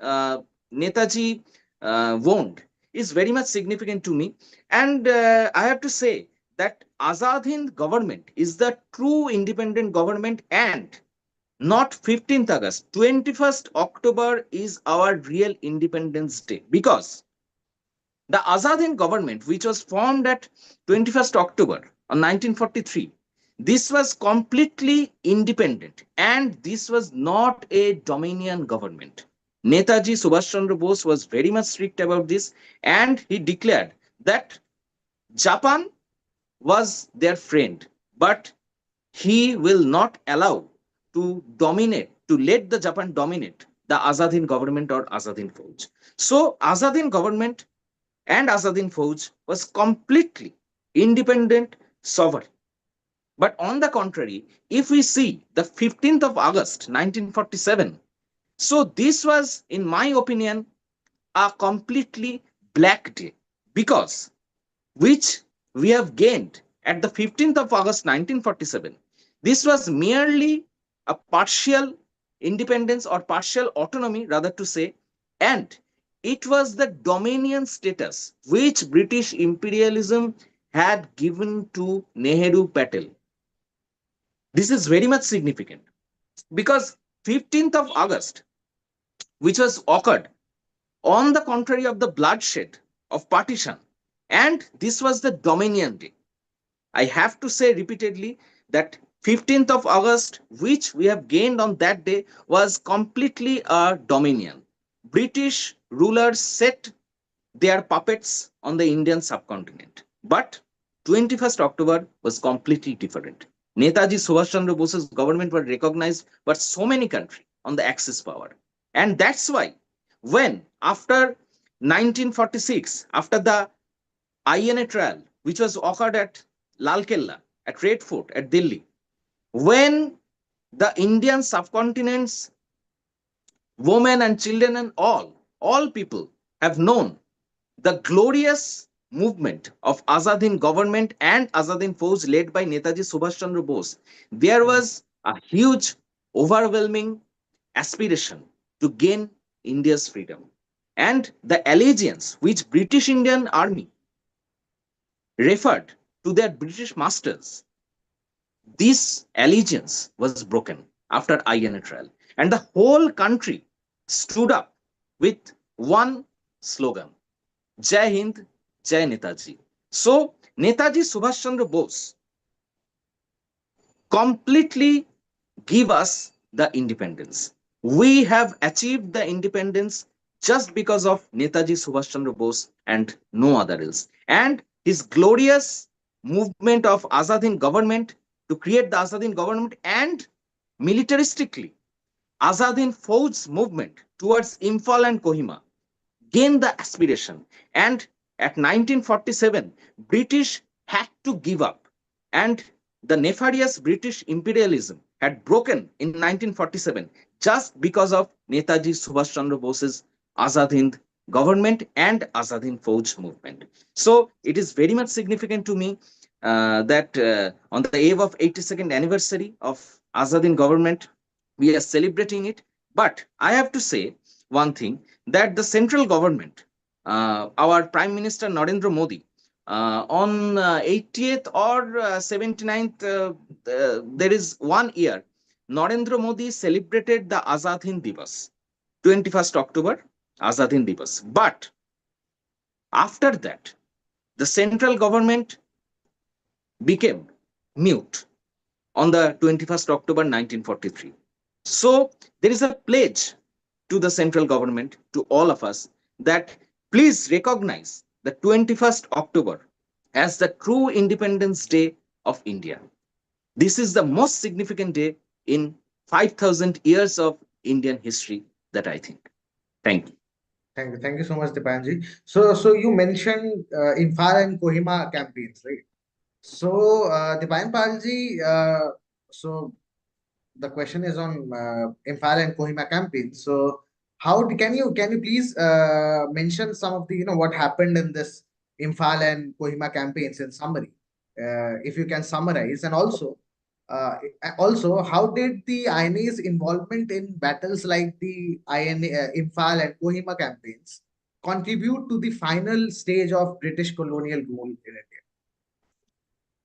[SPEAKER 5] Netaji warned, is very much significant to me. And I have to say that Azad Hind government is the true independent government, and not 15th August, 21st October is our real Independence Day, because the Azad Hind government, which was formed at 21st October on 1943, this was completely independent and this was not a Dominion government. Netaji Subhash Chandra Bose was very much strict about this, and he declared that Japan was their friend, but he will not allow to let the Japan dominate the Azad Hind government or Azad Hind Fauj. So Azad Hind government and Azad Hind Fauj was completely independent, sovereign. But on the contrary, if we see the 15th of August 1947, so this was, in my opinion, a completely black day, because which we have gained at the 15th of August 1947. This was merely a partial independence or partial autonomy, rather to say, and it was the dominion status which British imperialism had given to Nehru Patel. This is very much significant because 15th of August, which was occurred on the contrary of the bloodshed of partition, and this was the Dominion Day. I have to say repeatedly that 15th of August, which we have gained on that day, was completely a dominion. British rulers set their puppets on the Indian subcontinent. But 21st October was completely different. Netaji Subhash Chandra Bose's government were recognized by so many countries on the Axis power. And that's why when after 1946, after the INA trial, which was occurred at Lal Kella, at Red Fort, at Delhi, when the Indian subcontinent's women and children and all people have known the glorious movement of Azad Hind government and Azad Hind Fauj led by Netaji Subhash Chandra Bose, there was a huge, overwhelming aspiration to gain India's freedom. And the allegiance which British Indian Army referred to their British masters, this allegiance was broken after INA trial. And the whole country stood up with one slogan, Jai Hind, Jai Netaji. So Netaji Subhash Chandra Bose completely give us the independence. We have achieved the independence just because of Netaji Subhash Chandra Bose and no other else. And his glorious movement of Azad Hind government to create the Azad Hind government, and militaristically Azad Hind Fauj movement towards Imphal and Kohima gained the aspiration. And at 1947, British had to give up, and the nefarious British imperialism had broken in 1947 just because of Netaji Subhash Chandra Bose's Azad Hind government and Azad Hind Fauj movement. So it is very much significant to me that on the eve of 82nd anniversary of Azad Hind government, we are celebrating it. But I have to say one thing, that the central government, our Prime Minister Narendra Modi, on 80th or 79th, there is 1 year, Narendra Modi celebrated the Azad Hind Diwas. 21st October, Azad Hind Diwas. But after that, the central government became mute on the 21st October 1943. So there is a pledge to the central government, to all of us, that please recognize the 21st October as the true Independence Day of India. This is the most significant day in 5,000 years of Indian history that I think. Thank you.
[SPEAKER 1] Thank you so much, Dipanji. So you mentioned Imphal and Kohima campaigns, right? So, Dipayan Palji, so the question is on Imphal and Kohima campaign. So, can you please mention some of the what happened in this Imphal and Kohima campaigns in summary, if you can summarize, and uh, also how did the INA's involvement in battles like the INA, Imphal and Kohima campaigns contribute to the final stage of British colonial rule in India?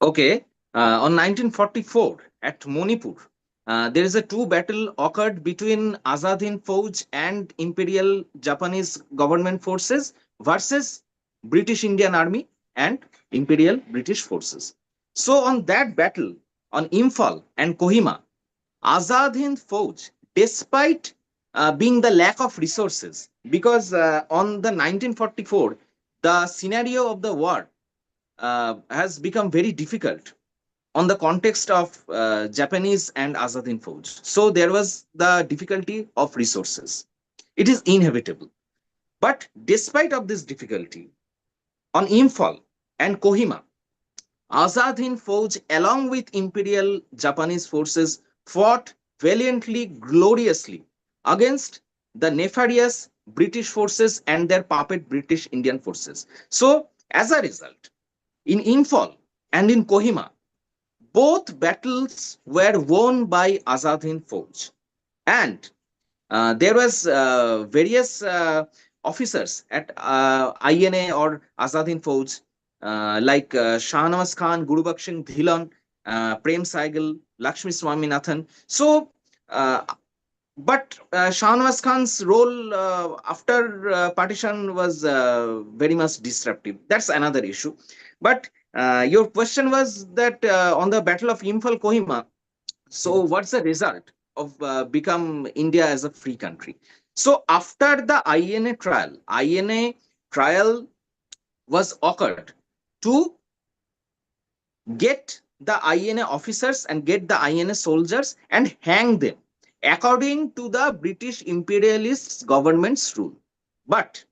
[SPEAKER 5] Okay, on 1944 at Manipur, there is a two battle occurred between Azad Hind Fauj and Imperial Japanese government forces versus British Indian Army and Imperial British forces. So on that battle on Imphal and Kohima, Azad Hind Fauj, despite being the lack of resources, because on the 1944 the scenario of the war has become very difficult on the context of Japanese and Azad Hind Fauj. So there was the difficulty of resources. It is inevitable. But despite of this difficulty, on Imphal and Kohima, Azad Hind Fauj along with Imperial Japanese forces fought valiantly, gloriously against the nefarious British forces and their puppet British Indian forces. So as a result, in Imphal and in Kohima, both battles were won by Azad Hind Fauj, and there was various officers at INA or Azad Hind Fauj like Shahnawaz Khan, Guru Baksh Singh Dhillon, Prem Saigal, Lakshmi Swaminathan. So, but Shahnawaz Khan's role after partition was very much disruptive. That's another issue. But your question was that on the Battle of Imphal Kohima, so
[SPEAKER 1] Yes.
[SPEAKER 5] what's the result of become India as a free country? So after the INA trial was occurred to get the INA officers and get the INA soldiers and hang them according to the British imperialist government's rule. But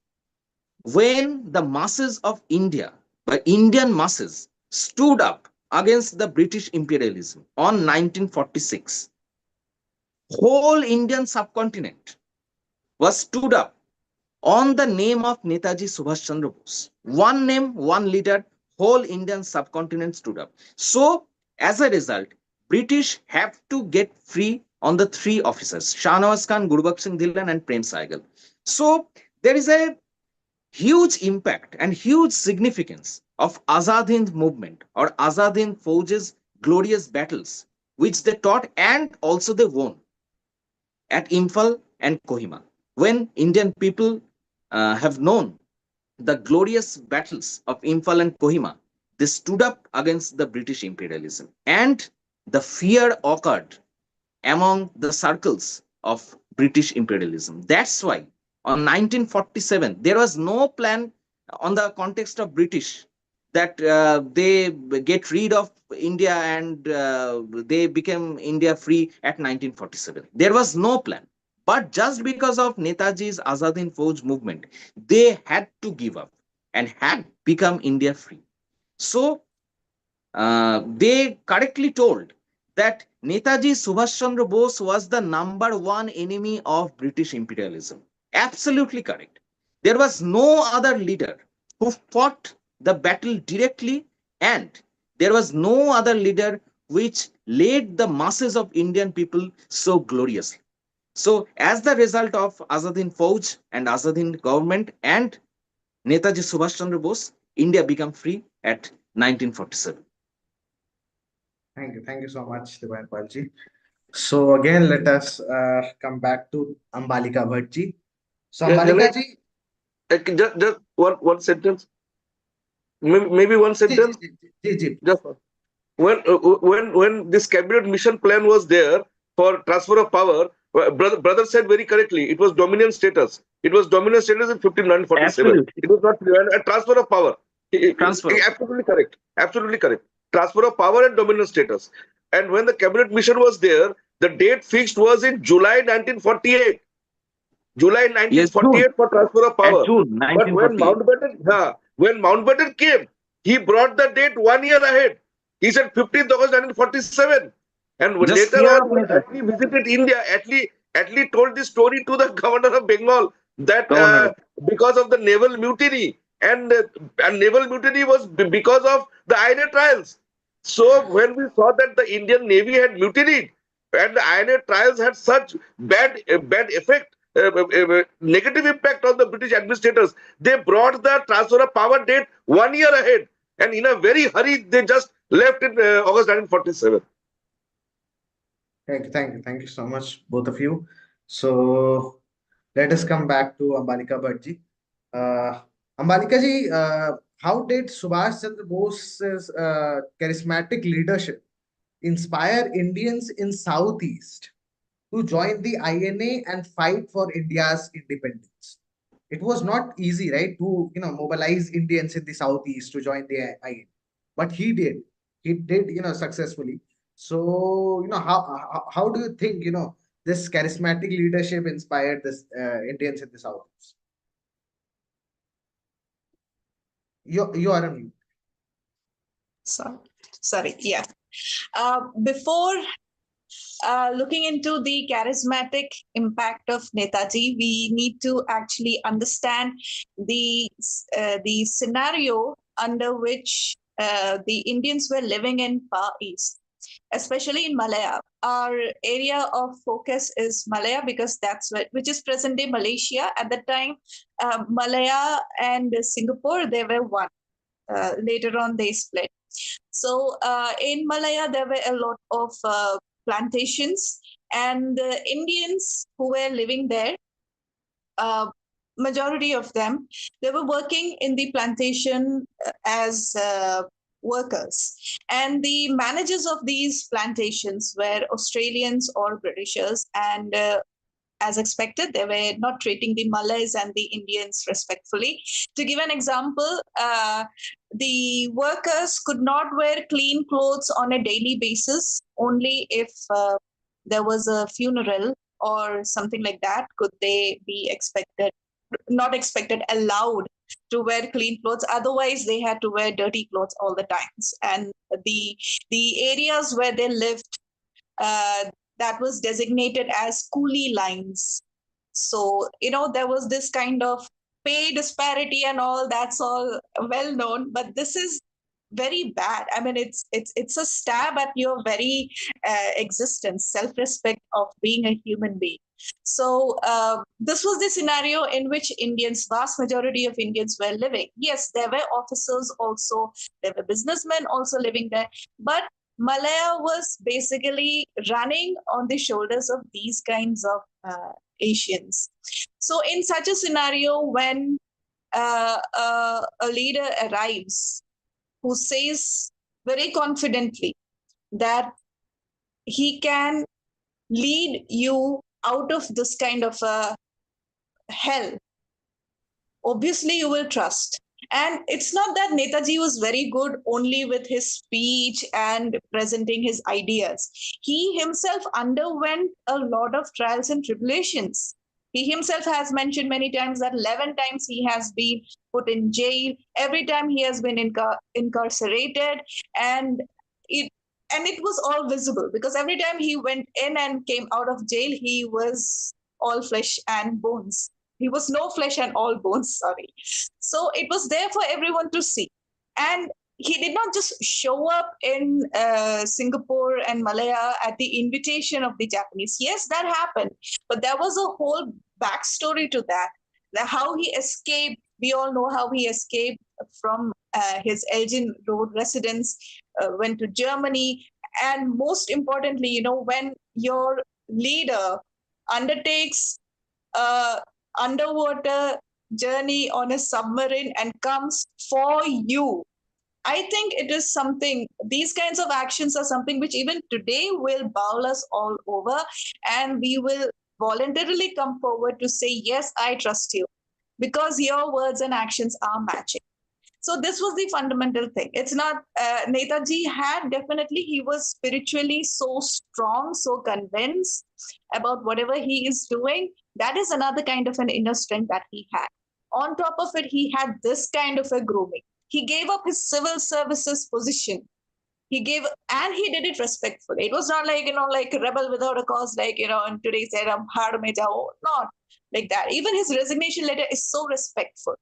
[SPEAKER 5] when the masses of India, the Indian masses, stood up against the British imperialism on 1946, whole Indian subcontinent was stood up on the name of Netaji Subhash Chandra Bose. One name, one leader, whole Indian subcontinent stood up. So, as a result, British have to get free on the three officers, Shahnawaz Khan, Gurbakh Singh Dhillon, and Prem Saigal. So, there is a huge impact and huge significance of Azad Hind movement or Azad Hind Fauj's glorious battles, which they taught and also they won at Imphal and Kohima. When Indian people have known the glorious battles of Imphal and Kohima, they stood up against the British imperialism. And the fear occurred among the circles of British imperialism. That's why on 1947, there was no plan on the context of British that they get rid of India and they became India free at 1947. There was no plan. But just because of Netaji's Azad Hind Fauj movement, they had to give up and had become India free. So they correctly told that Netaji Subhash Chandra Bose was the number one enemy of British imperialism. Absolutely correct. There was no other leader who fought the battle directly, and there was no other leader which led the masses of Indian people so gloriously. So, as the result of Azad Hind Fauj and Azad Hind government and Netaji Subhash Chandra Bose, India became free at 1947.
[SPEAKER 1] Thank you so much, Dipayan Palji. So again, let us come back to Ambalika Bhatt. So
[SPEAKER 3] Yeah, can I
[SPEAKER 1] Ambalika ji,
[SPEAKER 3] just one sentence, maybe one
[SPEAKER 1] ji, ji,
[SPEAKER 3] sentence,
[SPEAKER 1] ji, ji, ji.
[SPEAKER 3] just when this cabinet mission plan was there for transfer of power, brother said very correctly, it was dominant status. It was dominant status in 1947.
[SPEAKER 5] Absolutely.
[SPEAKER 3] It was not a transfer of power.
[SPEAKER 5] Transfer of
[SPEAKER 3] Absolutely correct. Absolutely correct. Transfer of power and dominant status. And when the cabinet mission was there, the date fixed was in July 1948. July
[SPEAKER 5] yes, June
[SPEAKER 3] 1948 for transfer of
[SPEAKER 5] at
[SPEAKER 3] power.
[SPEAKER 5] June
[SPEAKER 3] But
[SPEAKER 5] 1948.
[SPEAKER 3] When Mountbatten came, he brought the date 1 year ahead. He said 15th August 1947. And
[SPEAKER 5] Just
[SPEAKER 3] later
[SPEAKER 5] year
[SPEAKER 3] on,
[SPEAKER 5] of
[SPEAKER 3] when
[SPEAKER 5] later.
[SPEAKER 3] Attlee visited India, Attlee told this story to the governor of Bengal that
[SPEAKER 5] Governor.
[SPEAKER 3] because of the naval mutiny, and naval mutiny was because of the INA trials. So when we saw that the Indian Navy had mutinied and the INA trials had such bad effect, negative impact on the British administrators, they brought the transfer of power date 1 year ahead, and in a very hurry they just left in August 1947.
[SPEAKER 1] Thank you so much, both of you. So let us come back to Ambalika Bhatt. Uh, Ambalika ji, how did Subhash Chandra Bose's charismatic leadership inspire Indians in Southeast to join the INA and fight for India's independence? It was not easy, right, to mobilize Indians in the Southeast to join the INA, but he did. He did, successfully. So, how do you think, this charismatic leadership inspired this Indians in the Southeast? You are on mute.
[SPEAKER 2] Sorry. Yeah. Before looking into the charismatic impact of Netaji, we need to actually understand the scenario under which the Indians were living in Far East, especially in Malaya. Our area of focus is Malaya because that's which is present day Malaysia. At the time, Malaya and Singapore, they were one. Later on, they split. So in Malaya, there were a lot of plantations, and the Indians who were living there, uh, majority of them, they were working in the plantation as workers. And the managers of these plantations were Australians or Britishers, and as expected, they were not treating the Malays and the Indians respectfully. To give an example, the workers could not wear clean clothes on a daily basis. Only if there was a funeral or something like that could they be expected, not expected, allowed to wear clean clothes. Otherwise, they had to wear dirty clothes all the times. And the areas where they lived, uh, that was designated as coolie lines. So, there was this kind of pay disparity and all, that's all well known, but this is very bad. I mean, it's a stab at your very existence, self-respect of being a human being. So this was the scenario in which Indians, vast majority of Indians were living. Yes, there were officers also, there were businessmen also living there, but Malaya was basically running on the shoulders of these kinds of Asians. So in such a scenario, when a leader arrives who says very confidently that he can lead you out of this kind of a hell, obviously you will trust. And it's not that Netaji was very good only with his speech and presenting his ideas. He himself underwent a lot of trials and tribulations. He himself has mentioned many times that 11 times he has been put in jail. Every time he has been incarcerated, and it it was all visible because every time he went in and came out of jail, he was all flesh and bones. He was no flesh and all bones, sorry. So it was there for everyone to see. And he did not just show up in Singapore and Malaya at the invitation of the Japanese. Yes, that happened. But there was a whole backstory to that. How he escaped, we all know how he escaped from his Elgin Road residence, went to Germany, And most importantly, when your leader undertakes a underwater journey on a submarine and comes for you, I think it is something, these kinds of actions are something which even today will bowl us all over, and we will voluntarily come forward to say, yes, I trust you, because your words and actions are matching. So this was the fundamental thing. It's not, Netaji had definitely, he was spiritually so strong, so convinced about whatever he is doing. That is another kind of an inner strength that he had. On top of it, he had this kind of a grooming. He gave up his civil services position. He gave, and he did it respectfully. It was not like, like a rebel without a cause, like, in today's era, not like that. Even his resignation letter is so respectful.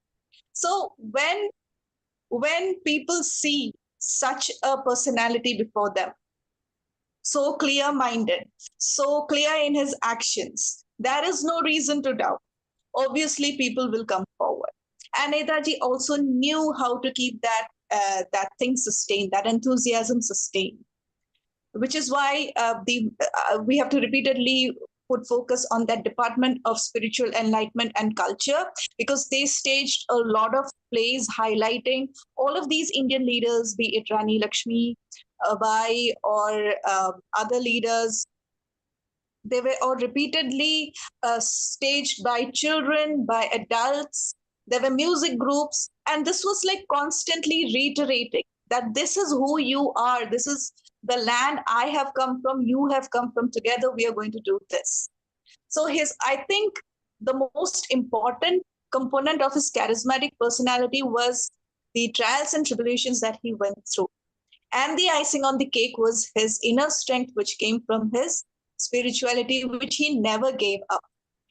[SPEAKER 2] So when people see such a personality before them, so clear minded, so clear in his actions, there is no reason to doubt. Obviously, people will come forward. And Netaji also knew how to keep that thing sustained, that enthusiasm sustained, which is why we have to repeatedly put focus on that Department of Spiritual Enlightenment and Culture, because they staged a lot of plays highlighting all of these Indian leaders, be it Rani Lakshmi Bai or other leaders. They were all repeatedly staged by children, by adults. There were music groups, and this was like constantly reiterating that this is who you are. This is the land I have come from, you have come from. Together, we are going to do this. So I think the most important component of his charismatic personality was the trials and tribulations that he went through. And the icing on the cake was his inner strength, which came from his spirituality, which he never gave up.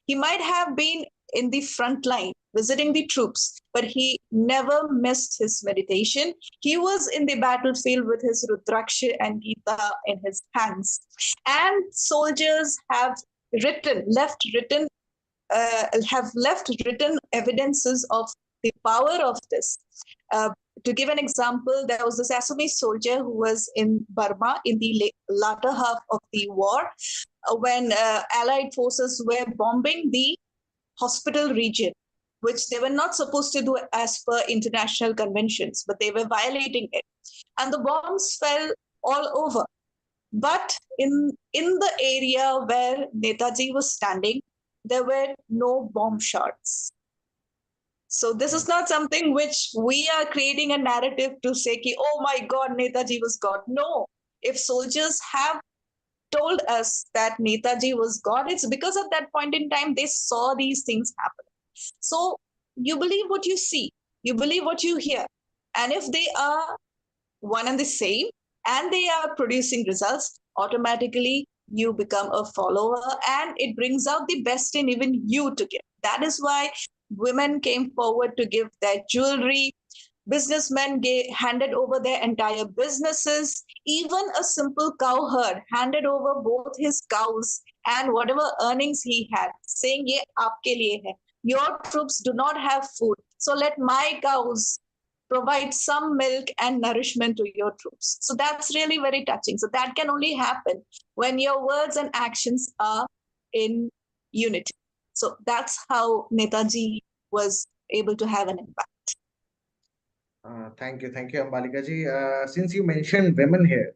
[SPEAKER 2] He might have been in the front line visiting the troops, but he never missed his meditation. He was in the battlefield with his Rudraksha and Gita in his hands. And soldiers have left written evidences of the power of this. To give an example, there was this Assamese soldier who was in Burma in the latter half of the war, when Allied forces were bombing the hospital region, which they were not supposed to do as per international conventions, but they were violating it. And the bombs fell all over. But in the area where Netaji was standing, there were no bomb shards. So this is not something which we are creating a narrative to say, oh my God, Netaji was God. No, if soldiers have told us that Netaji was God, it's because at that point in time, they saw these things happen. So you believe what you see, you believe what you hear. And if they are one and the same, and they are producing results, automatically you become a follower, and it brings out the best in even you to give. That is why women came forward to give their jewelry. Businessmen handed over their entire businesses. Even a simple cow herd handed over both his cows and whatever earnings he had, saying, "Ye aapke liye hai. Your troops do not have food, so let my cows provide some milk and nourishment to your troops." So that's really very touching. So that can only happen when your words and actions are in unity. So that's how Netaji was able to have an impact.
[SPEAKER 1] Thank you, Ambalika ji. Since you mentioned women here,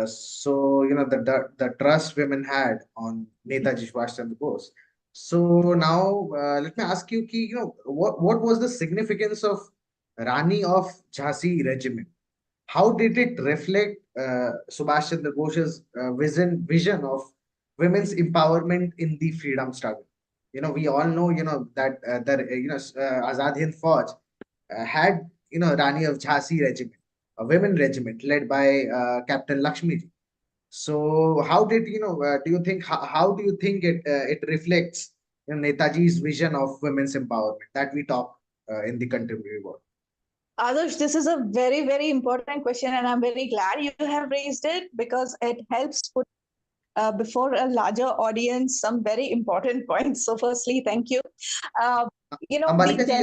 [SPEAKER 1] so the trust women had on Netaji Subhash Chandra Bose. So now let me ask you, what was the significance of Rani of Jhansi regiment? How did it reflect Subhash Chandra Bose's vision of women's empowerment in the freedom struggle? We all know, that Azad Hind Fauj had, Rani of Jhansi regiment, a women regiment led by Captain Lakshmi ji. So how did, do you think, how do you think it reflects, Netaji's vision of women's empowerment that we talk in the contemporary world?
[SPEAKER 2] Adarsh, this is a very, very important question, and I'm very glad you have raised it, because it helps put before a larger audience some very important points. So, firstly, thank you.
[SPEAKER 1] Ambalika ji,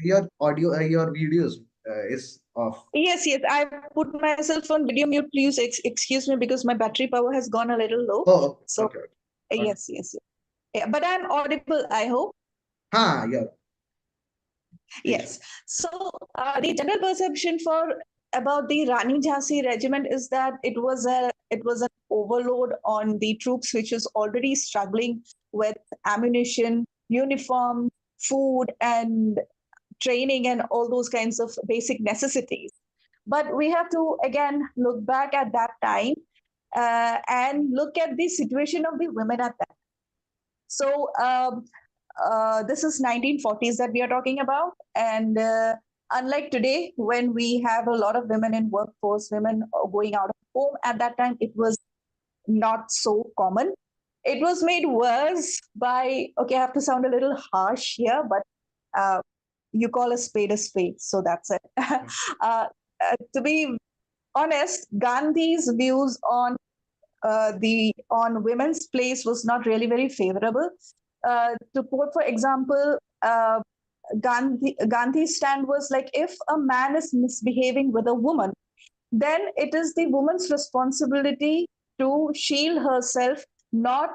[SPEAKER 1] your audio, your videos is off.
[SPEAKER 2] Yes, yes. I put myself on video mute. Please excuse me because my battery power has gone a little low.
[SPEAKER 1] Oh,
[SPEAKER 2] So
[SPEAKER 1] okay.
[SPEAKER 2] yes, yes, yes. Yeah, but I'm audible, I hope.
[SPEAKER 1] Yeah.
[SPEAKER 2] Yes. So the general perception for about the Rani Jhansi regiment is that it was an overload on the troops, which was already struggling with ammunition, uniform, food, and training, and all those kinds of basic necessities. But we have to again look back at that time and look at the situation of the women at that. So this is 1940s that we are talking about, and unlike today, when we have a lot of women in workforce, women going out of home, at that time it was not so common. It was made worse by, okay, I have to sound a little harsh here, but you call a spade, so that's it. To be honest, Gandhi's views on women's place was not really very favorable. To quote, for example, Gandhi's stand was like, if a man is misbehaving with a woman, then it is the woman's responsibility to shield herself, not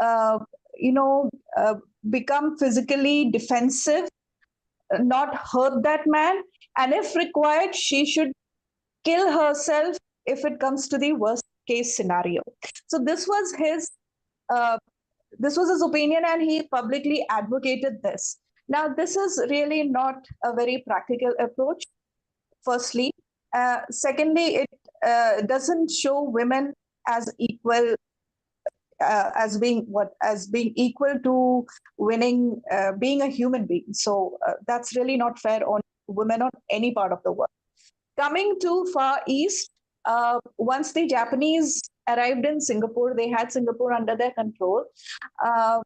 [SPEAKER 2] uh, you know uh, become physically defensive, not hurt that man, and if required, she should kill herself if it comes to the worst case scenario. So uh, this was his opinion, and he publicly advocated this. Now, this is really not a very practical approach. Firstly, secondly, it doesn't show women as equal, as being equal to winning, being a human being. So that's really not fair on women on any part of the world. Coming to Far East, once the Japanese arrived in Singapore, they had Singapore under their control. Uh,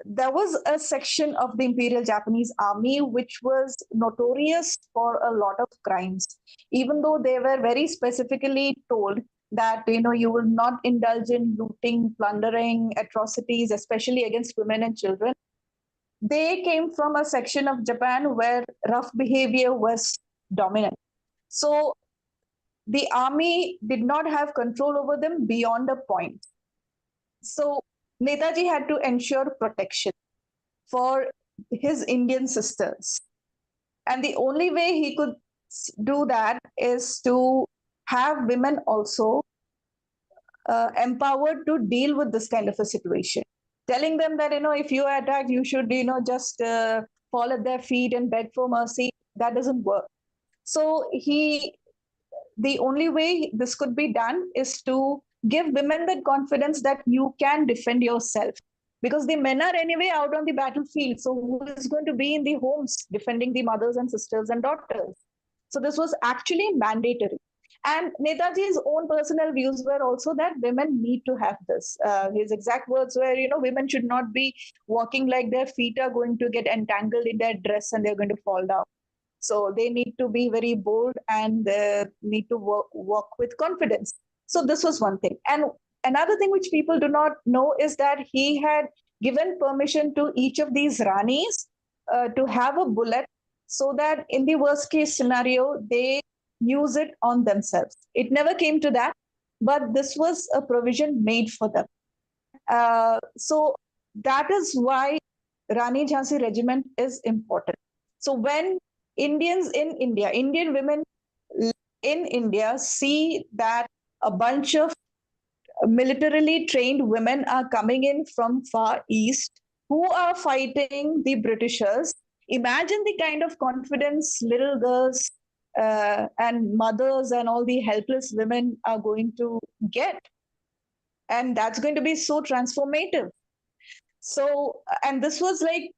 [SPEAKER 2] there was a section of the Imperial Japanese Army which was notorious for a lot of crimes, even though they were very specifically told that you will not indulge in looting, plundering, atrocities, especially against women and children. They came from a section of Japan where rough behavior was dominant. So the army did not have control over them beyond a point. So Netaji had to ensure protection for his Indian sisters. And the only way he could do that is to have women also empowered to deal with this kind of a situation. Telling them that, if you are attacked, you should, just fall at their feet and beg for mercy. That doesn't work. So the only way this could be done is to give women that confidence that you can defend yourself, because the men are anyway out on the battlefield. So who is going to be in the homes defending the mothers and sisters and daughters? So this was actually mandatory. And Netaji's own personal views were also that women need to have this. His exact words were, women should not be walking like their feet are going to get entangled in their dress and they're going to fall down. So they need to be very bold and need to walk with confidence. So this was one thing. And another thing which people do not know is that he had given permission to each of these Ranis to have a bullet, so that in the worst case scenario, they use it on themselves. It never came to that, but this was a provision made for them. So that is why Rani Jhansi Regiment is important. So when Indian women in India see that a bunch of militarily trained women are coming in from Far East who are fighting the Britishers, imagine the kind of confidence little girls and mothers and all the helpless women are going to get. And that's going to be so transformative. So, and this was like,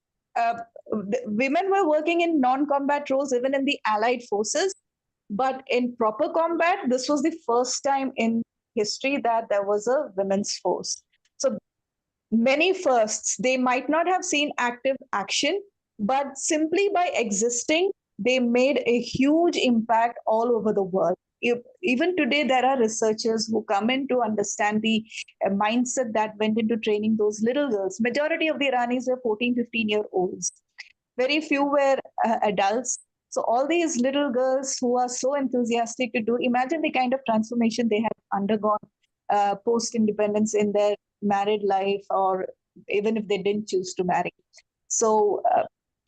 [SPEAKER 2] women were working in non-combat roles even in the Allied forces, but in proper combat, this was the first time in history that there was a women's force. So many firsts, they might not have seen active action, but simply by existing, they made a huge impact all over the world. Even today, there are researchers who come in to understand the mindset that went into training those little girls. Majority of the Iranis were 14, 15-year-olds. Very few were adults. So all these little girls who are so enthusiastic to do, imagine the kind of transformation they have undergone post independence in their married life, or even if they didn't choose to marry. So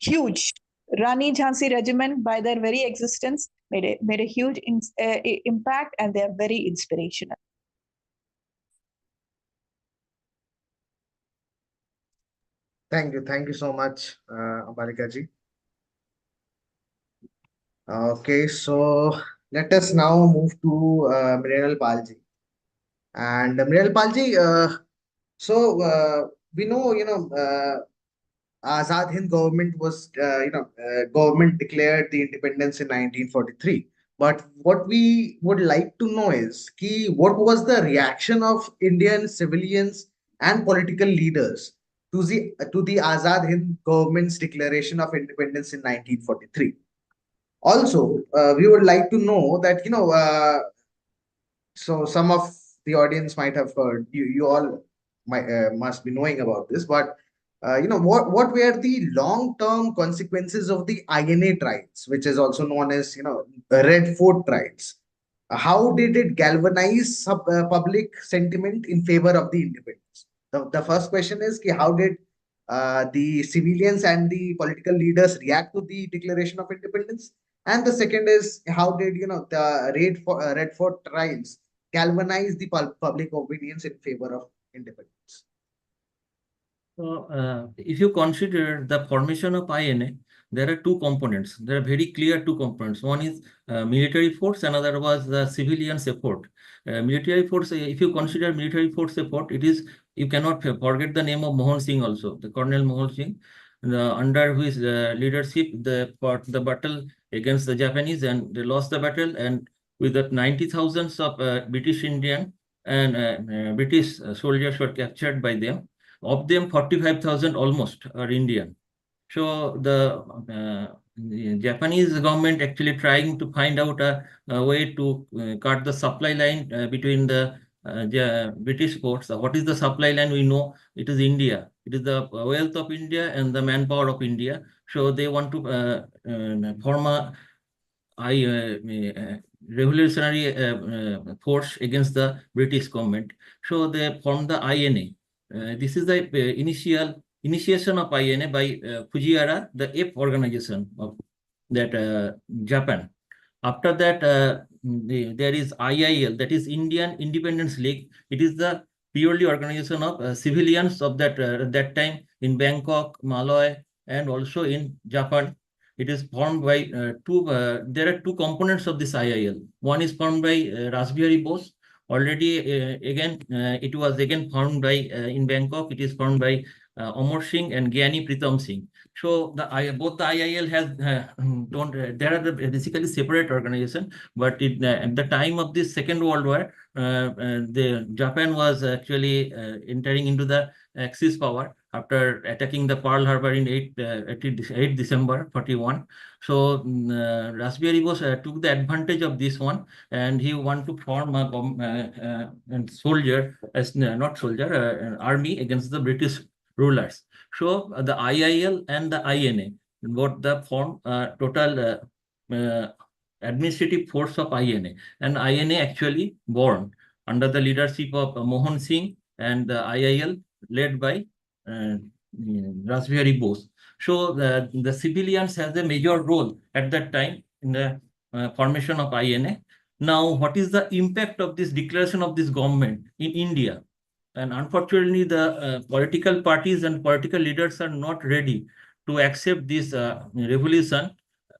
[SPEAKER 2] huge. Rani Jhansi Regiment, by their very existence, made a huge impact, and they are very inspirational.
[SPEAKER 1] Thank you so much, Ambalika ji. Okay, so let us now move to Mrinal Palji. And Mrinal Palji, so we know, Azad Hind government was, government declared the independence in 1943. But what we would like to know is, what was the reaction of Indian civilians and political leaders to the Azad Hind government's declaration of independence in 1943? Also, we would like to know that, so some of the audience might have heard, you all might must be knowing about this, but what were the long-term consequences of the INA trials, which is also known as Red Fort trials? How did it galvanize public sentiment in favor of the independence? The first question is how did the civilians and the political leaders react to the declaration of independence? And the second is how did the Red Fort trials galvanize the public opinions in favor of independence?
[SPEAKER 4] So, if you consider the formation of INA, there are two components. There are very clear two components. One is military force, another was the civilian support. Military force, if you consider military force support, it is, you cannot forget the name of Mohan Singh also, the Colonel Mohan Singh, under whose leadership they fought the battle against the Japanese, and they lost the battle, and with that 90,000 of British Indian and British soldiers were captured by them. Of them, 45,000 almost are Indian. So the Japanese government actually trying to find out a way to cut the supply line between the British ports. What is the supply line? We know it is India. It is the wealth of India and the manpower of India. So they want to form a revolutionary force against the British government. So they formed the INA. This is the initiation of INA by Fujiwara, the F organization of that Japan. After that, there is IIL, that is Indian Independence League. It is the purely organization of civilians of that time in Bangkok, Malay, and also in Japan. It is formed by there are two components of this IIL. One is formed by Rasbihari Bose. Already, again, it was again formed by, in Bangkok, it is formed by Amar Singh and Gyani Pritam Singh. So both the IIL has there are basically separate organization, but at the time of this Second World War, the Japan was actually entering into the Axis power after attacking the Pearl Harbor in 8 December 41. So Rasbihari Bose took the advantage of this one, and he wanted to form a soldier, as not soldier, an army against the British rulers. So the IIL and the INA, both the form total administrative force of INA, and INA actually born under the leadership of Mohan Singh, and the IIL led by Rasbihari Bose. So the civilians has a major role at that time in the formation of INA. Now, what is the impact of this declaration of this government in India? And unfortunately, the political parties and political leaders are not ready to accept this revolution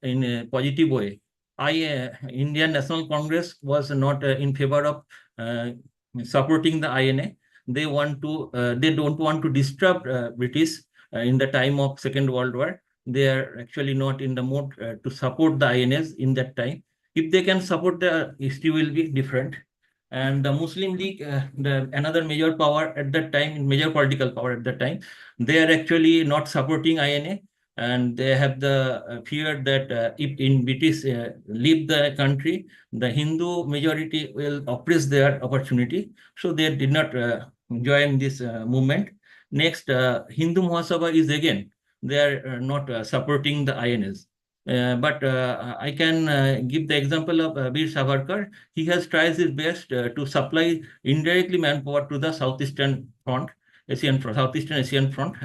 [SPEAKER 4] in a positive way. Indian National Congress was not in favor of supporting the INA. They don't want to disrupt British in the time of Second World War. They are actually not in the mood to support the INAs in that time. If they can support, the history will be different. And the Muslim League, another major power at that time, major political power at that time, they are actually not supporting INA, and they have the fear that if in British leave the country, the Hindu majority will oppress their opportunity. So they did not join this movement. Next, Hindu Mahasabha is again, they are not supporting the INS. But I can give the example of Bir Savarkar. He has tried his best to supply indirectly manpower to the Southeastern Front, Southeastern Asian Front.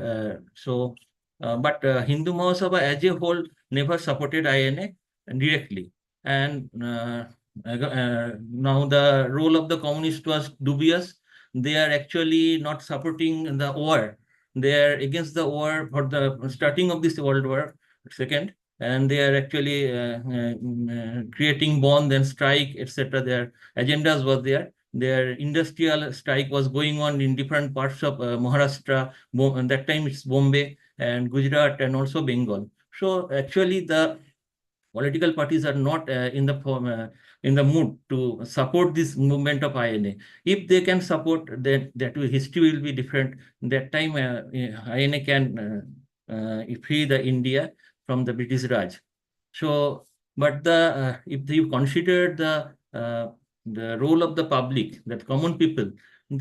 [SPEAKER 4] But Hindu Mahasabha as a whole never supported INA directly. And now the role of the communist was dubious. They are actually not supporting the war. They are against the war for the starting of this World War Second, and they are actually creating bond and strike, etc. Their agendas were there. Their industrial strike was going on in different parts of Maharashtra. And that time it's Bombay and Gujarat and also Bengal. So actually the political parties are not in the mood to support this movement of INA. If they can support, then history will be different. That time INA can free the India from the British Raj. So, but if you consider the role of the public, that common people,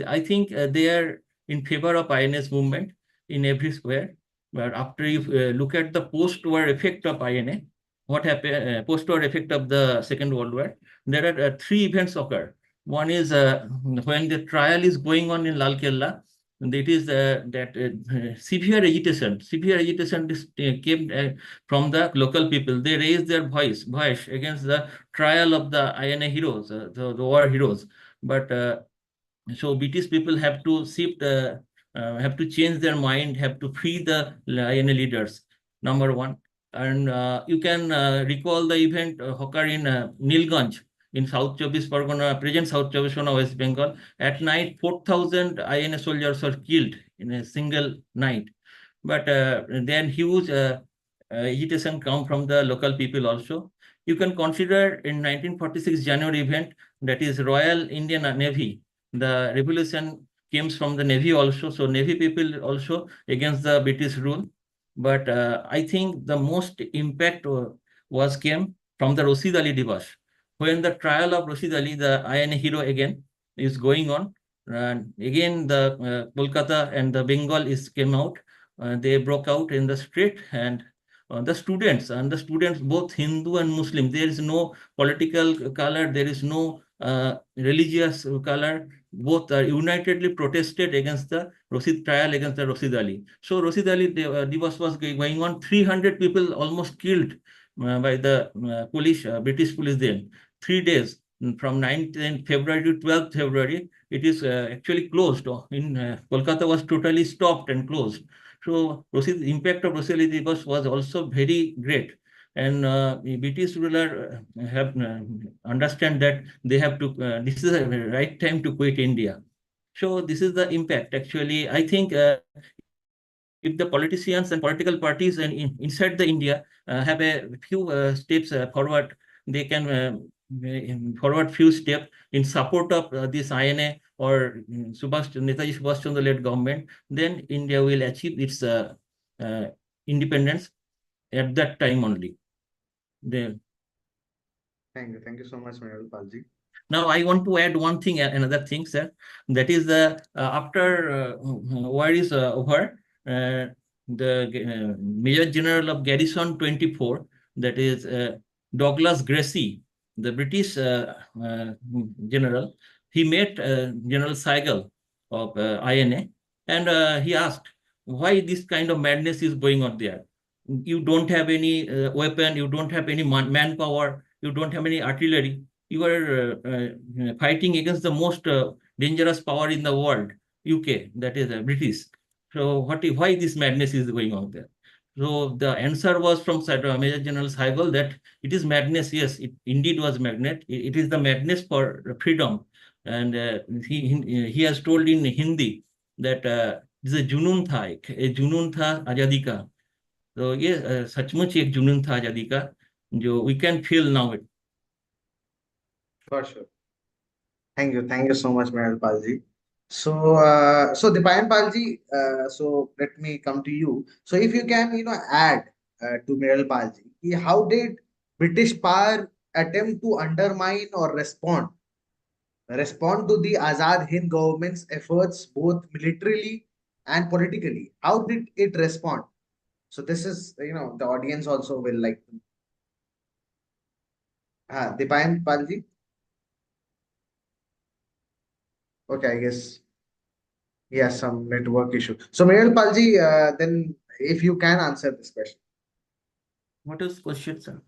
[SPEAKER 4] I think they are in favor of INA's movement in every square. But after you look at the post-war effect of INA, what happened, post-war effect of the Second World War, there are three events occur. One is when the trial is going on in Lal Kella, and it is that severe agitation came from the local people. They raised their voice against the trial of the INA heroes, the war heroes. But so British people have to change their mind, have to free the INA leaders. Number one, and you can recall the event occur in Nilganj in South Chobis Pargana, present South Chobis Pargana, West Bengal. At night, 4,000 INA soldiers were killed in a single night. But then huge agitation come from the local people also. You can consider in 1946 January event, that is Royal Indian Navy. The revolution came from the Navy also. So Navy people also against the British rule. But I think the most impact was came from the Rashid Ali Diwas. When the trial of Rashid Ali, the INA hero again, is going on, and again the Kolkata and the Bengal is came out. They broke out in the street, and the students, both Hindu and Muslim, there is no political color, there is no religious color. Both are unitedly protested against the Rashid trial against the Rashid Ali. So Rashid Ali Diwas was going on. 300 people almost killed by the police, British police then. 3 days from 19th February to 12th February, it is actually closed. In Kolkata was totally stopped and closed. So impact of Rashid Ali Diwas was also very great. And British ruler have understand that they have to, this is the right time to quit India. So this is the impact. Actually, I think if the politicians and political parties and inside the India have a few steps forward, they can forward few steps in support of this INA or Netaji Subhash Chandra led government, then India will achieve its uh, independence at that time only. The,
[SPEAKER 1] Thank you so much, Mrinal Palji.
[SPEAKER 4] Now I want to add one thing, another thing, sir. That is the after war is over, the Major General of Garrison 24, that is Douglas Gracie, the British general. He met General Saigal of INA, and he asked why this kind of madness is going on there. You don't have any weapon, you don't have any manpower, you don't have any artillery. You are fighting against the most dangerous power in the world, UK, that is British. So why this madness is going on there? So the answer was from Major General Saigal that it is madness. Yes, it indeed was madness. It is the madness for freedom. And he has told in Hindi that this is a जुनून था, एक जुनून था आजादी का. तो ये सचमुच एक जुनून था आजादी का जो we can feel now.
[SPEAKER 1] For sure. Thank you so much, Mrinal Palji. So Dipayan Palji, so let me come to you. So if you can, add to Mrinal Palji, how did British power attempt to undermine or respond to the Azad Hind government's efforts, both militarily and politically? How did it respond? So this is, the audience also will like to Dipayan Palji. Okay, I guess he has some network issue. So Mrinal Palji, then if you can answer this question.
[SPEAKER 4] What is question, sir?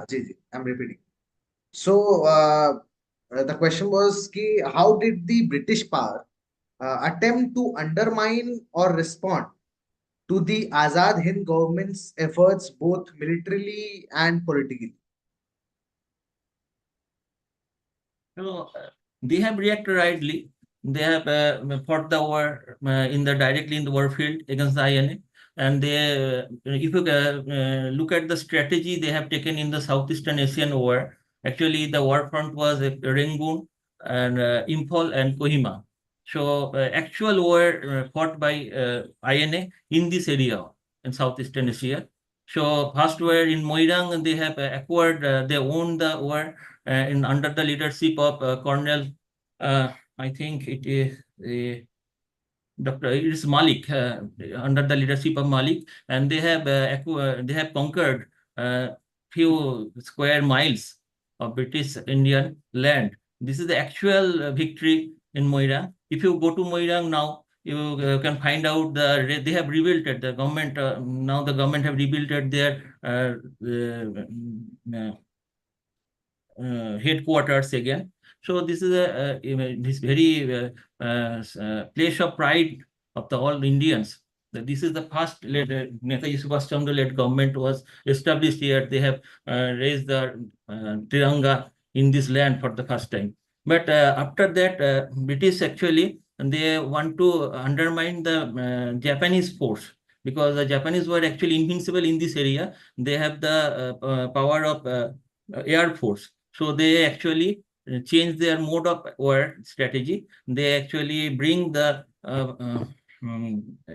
[SPEAKER 1] Ji, I'm repeating. So the question was ki, how did the British power attempt to undermine or respond to the Azad Hind government's efforts both militarily and politically?
[SPEAKER 4] So they have reacted rightly. They have fought the war in the directly in the war field against the INA, and they, if you look at the strategy they have taken in the Southeastern Asian War, actually the war front was Rangoon and Imphal and Kohima. So actual war fought by INA in this area in Southeastern Asia. So first war in Moirang, and they have acquired, they owned the war in under the leadership of Colonel, I think it is Dr. It is Malik, under the leadership of Malik, and they have conquered few square miles of British Indian land. This is the actual victory in Moirang. If you go to Moirang now, you can find out they have rebuilt it. The government now the government have rebuilt it their headquarters again. So this is this very place of pride of the all Indians. That this is the first Netaji Subhash Chandra led government was established here. They have raised the Tiranga in this land for the first time. But after that, British actually they want to undermine the Japanese force, because the Japanese were actually invincible in this area. They have the power of air force. So they actually change their mode of war strategy. They actually bring the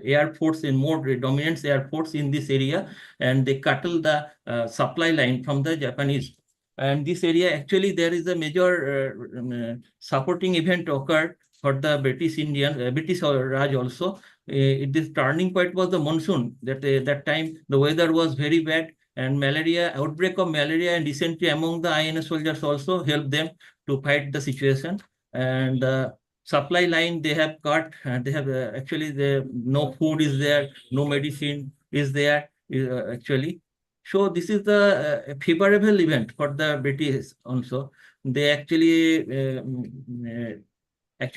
[SPEAKER 4] air force in more dominant air force in this area, and they curtail the supply line from the Japanese. And this area actually there is a major supporting event occurred for the British Indian British Raj also. This turning point was the monsoon. That time the weather was very bad, and malaria outbreak of malaria and dysentery among the INS soldiers also helped them to fight the situation. And supply line they have cut, they have actually no food is there, no medicine is there actually. So this is the favorable event for the British also. They actually they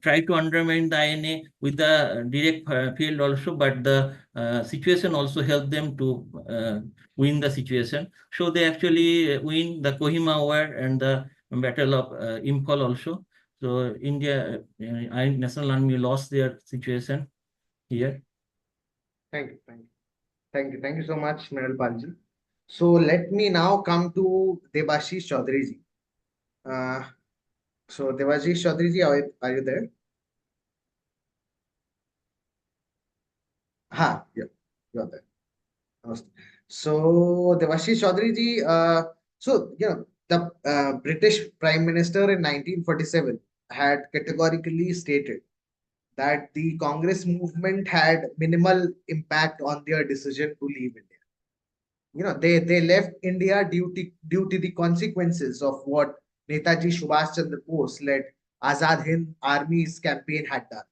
[SPEAKER 4] try to undermine the INA with the direct field also, but the situation also helped them to win the situation. So they actually win the Kohima War and the Battle of Imphal also. So India, National Army lost their situation here.
[SPEAKER 1] Thank you. Thank you. Thank you. Thank you so much, Mrinal Palji. So let me now come to Devashish Chaudhary ji. So Devashish Chaudhary ji, are you there? Yeah, you're there. Namaste. So Devashish Chaudhary ji, so the British Prime Minister in 1947 had categorically stated that the Congress movement had minimal impact on their decision to leave India. They left India due to the consequences of what Netaji Subhash Chandra Bose led Azad Hind Army's campaign had done.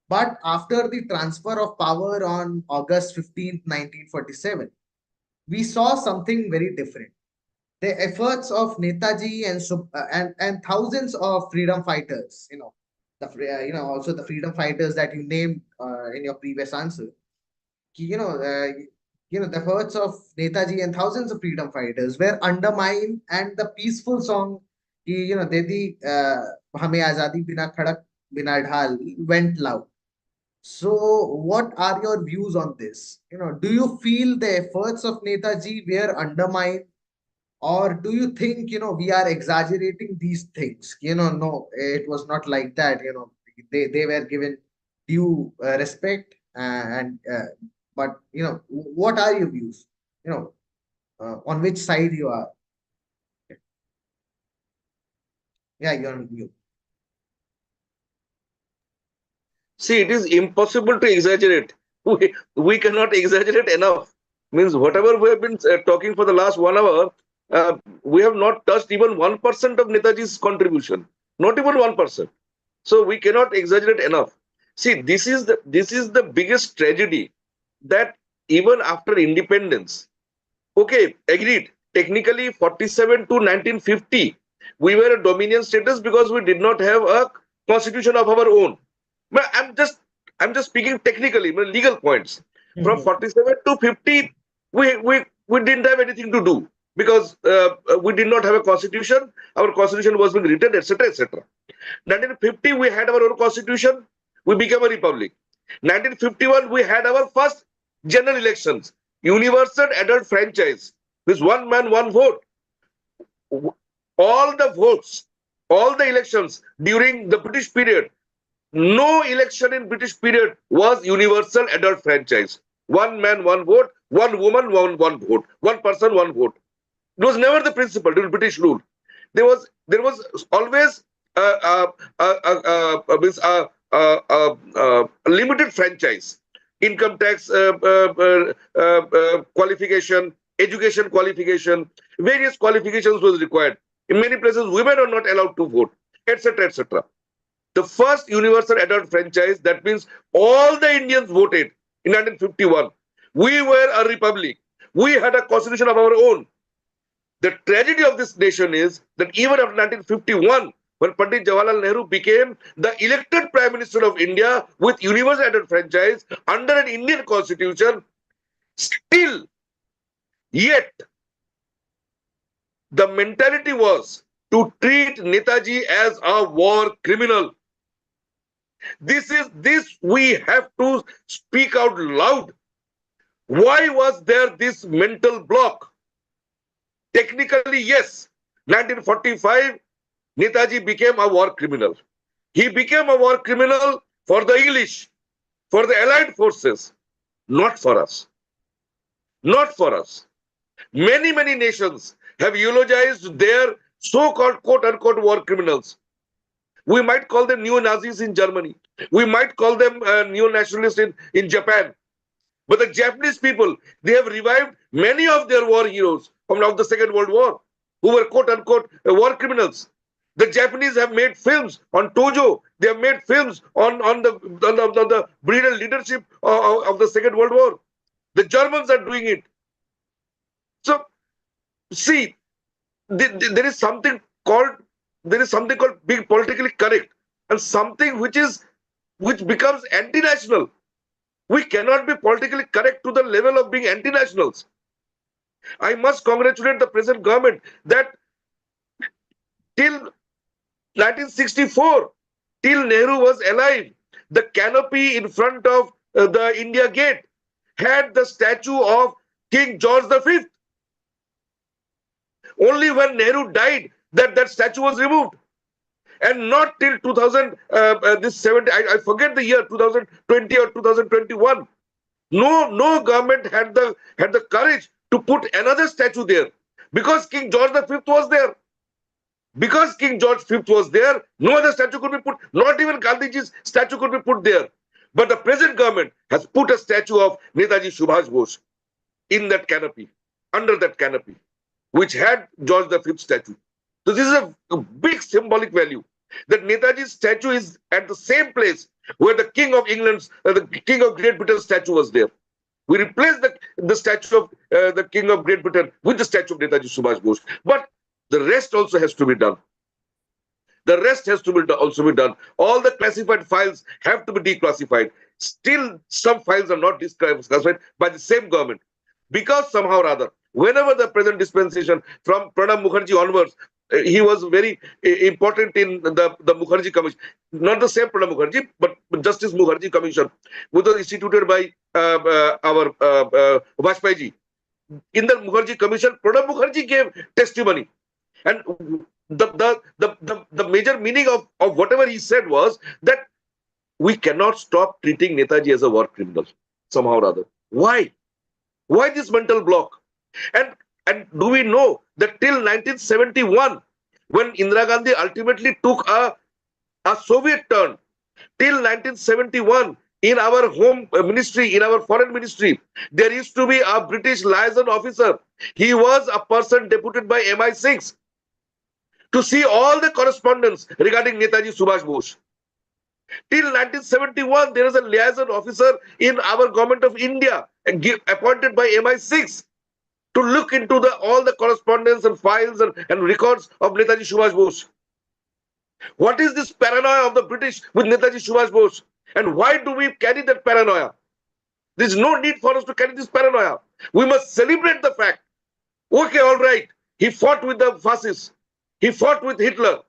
[SPEAKER 1] But after the transfer of power on August 15th, 1947, we saw something very different. The efforts of Netaji and thousands of freedom fighters, also the freedom fighters that you named in your previous answer, you know, uh, the efforts of Netaji and thousands of freedom fighters were undermined, and the peaceful song, Dedi Hame Azadi Bina Khadak Bina Dhal went loud. So, what are your views on this? Do you feel the efforts of Netaji were undermined, or do you think we are exaggerating these things? No, it was not like that. They were given due respect, and but what are your views? On which side you are? Yeah, you're on mute.
[SPEAKER 3] See, it is impossible to exaggerate. We cannot exaggerate enough. Means whatever we have been talking for the last 1 hour, we have not touched even 1% of Netaji's contribution. Not even 1%. So we cannot exaggerate enough. See, this is the biggest tragedy, that even after independence, okay, agreed. Technically, 47 to 1950, we were a dominion status because we did not have a constitution of our own. But I'm just speaking technically, legal points. From 47 to 50, we didn't have anything to do because we did not have a constitution. Our constitution was being written, etc., etc. 1950, we had our own constitution. We became a republic. 1951, we had our first general elections, universal adult franchise, with one man, one vote. All the votes, all the elections during the British period, no election in British period was universal adult franchise. One man, one vote, one woman, one vote, one person, one vote. It was never the principle during British rule. There was always a limited franchise, income tax qualification, education qualification, various qualifications was required. In many places, women are not allowed to vote, etc., etc. The first universal adult franchise, that means all the Indians voted in 1951. We were a republic. We had a constitution of our own. The tragedy of this nation is that even after 1951, when Pandit Jawaharlal Nehru became the elected Prime Minister of India with universal adult franchise under an Indian constitution, still, yet, the mentality was to treat Netaji as a war criminal. This we have to speak out loud. Why was there this mental block? Technically, yes, 1945, Netaji became a war criminal. He became a war criminal for the English, for the Allied forces, not for us. Not for us. Many, many nations have eulogized their so-called quote-unquote war criminals. We might call them neo-Nazis in Germany. We might call them neo-nationalists in Japan. But the Japanese people, they have revived many of their war heroes from the Second World War, who were quote-unquote war criminals. The Japanese have made films on Tojo. They have made films on the brilliant leadership of the Second World War. The Germans are doing it. So, see, there is something called being politically correct, and something which becomes anti-national. We cannot be politically correct to the level of being anti-nationals. I must congratulate the present government that till 1964, till Nehru was alive, the canopy in front of the India Gate had the statue of King George V. Only when Nehru died that statue was removed. And not till 2000, this 70, I forget the year, 2020 or 2021. No government had the courage to put another statue there, because King George V was there. Because King George V was there, no other statue could be put. Not even Gandhiji's statue could be put there. But the present government has put a statue of Netaji Subhash Bose in that canopy, under that canopy, which had George V statue. So this is a big symbolic value, that Netaji's statue is at the same place where the King of England's, the King of Great Britain's statue was there. We replaced the statue of the King of Great Britain with the statue of Netaji Subhash Bose. But the rest also has to be done. The rest has to be also be done. All the classified files have to be declassified. Still, some files are not declassified by the same government, because somehow or other, whenever the present dispensation from Pranab Mukherjee onwards, he was very important in the Mukherjee Commission. Not the same Pranab Mukherjee, but Justice Mukherjee Commission, which was instituted by our Vajpayee ji. In the Mukherjee Commission, Pranab Mukherjee gave testimony. And the major meaning of whatever he said was that we cannot stop treating Netaji as a war criminal, somehow or other. Why? Why this mental block? And do we know that till 1971, when Indira Gandhi ultimately took a Soviet turn, till 1971, in our home ministry, in our foreign ministry, there used to be a British liaison officer. He was a person deputed by MI6 to see all the correspondence regarding Netaji Subhash Bose. Till 1971, there is a liaison officer in our government of India appointed by MI6 to look into all the correspondence and files and records of Netaji Subhash Bose. What is this paranoia of the British with Netaji Subhash Bose? And why do we carry that paranoia? There is no need for us to carry this paranoia. We must celebrate the fact. Okay, all right. He fought with the fascists. He fought with Hitler.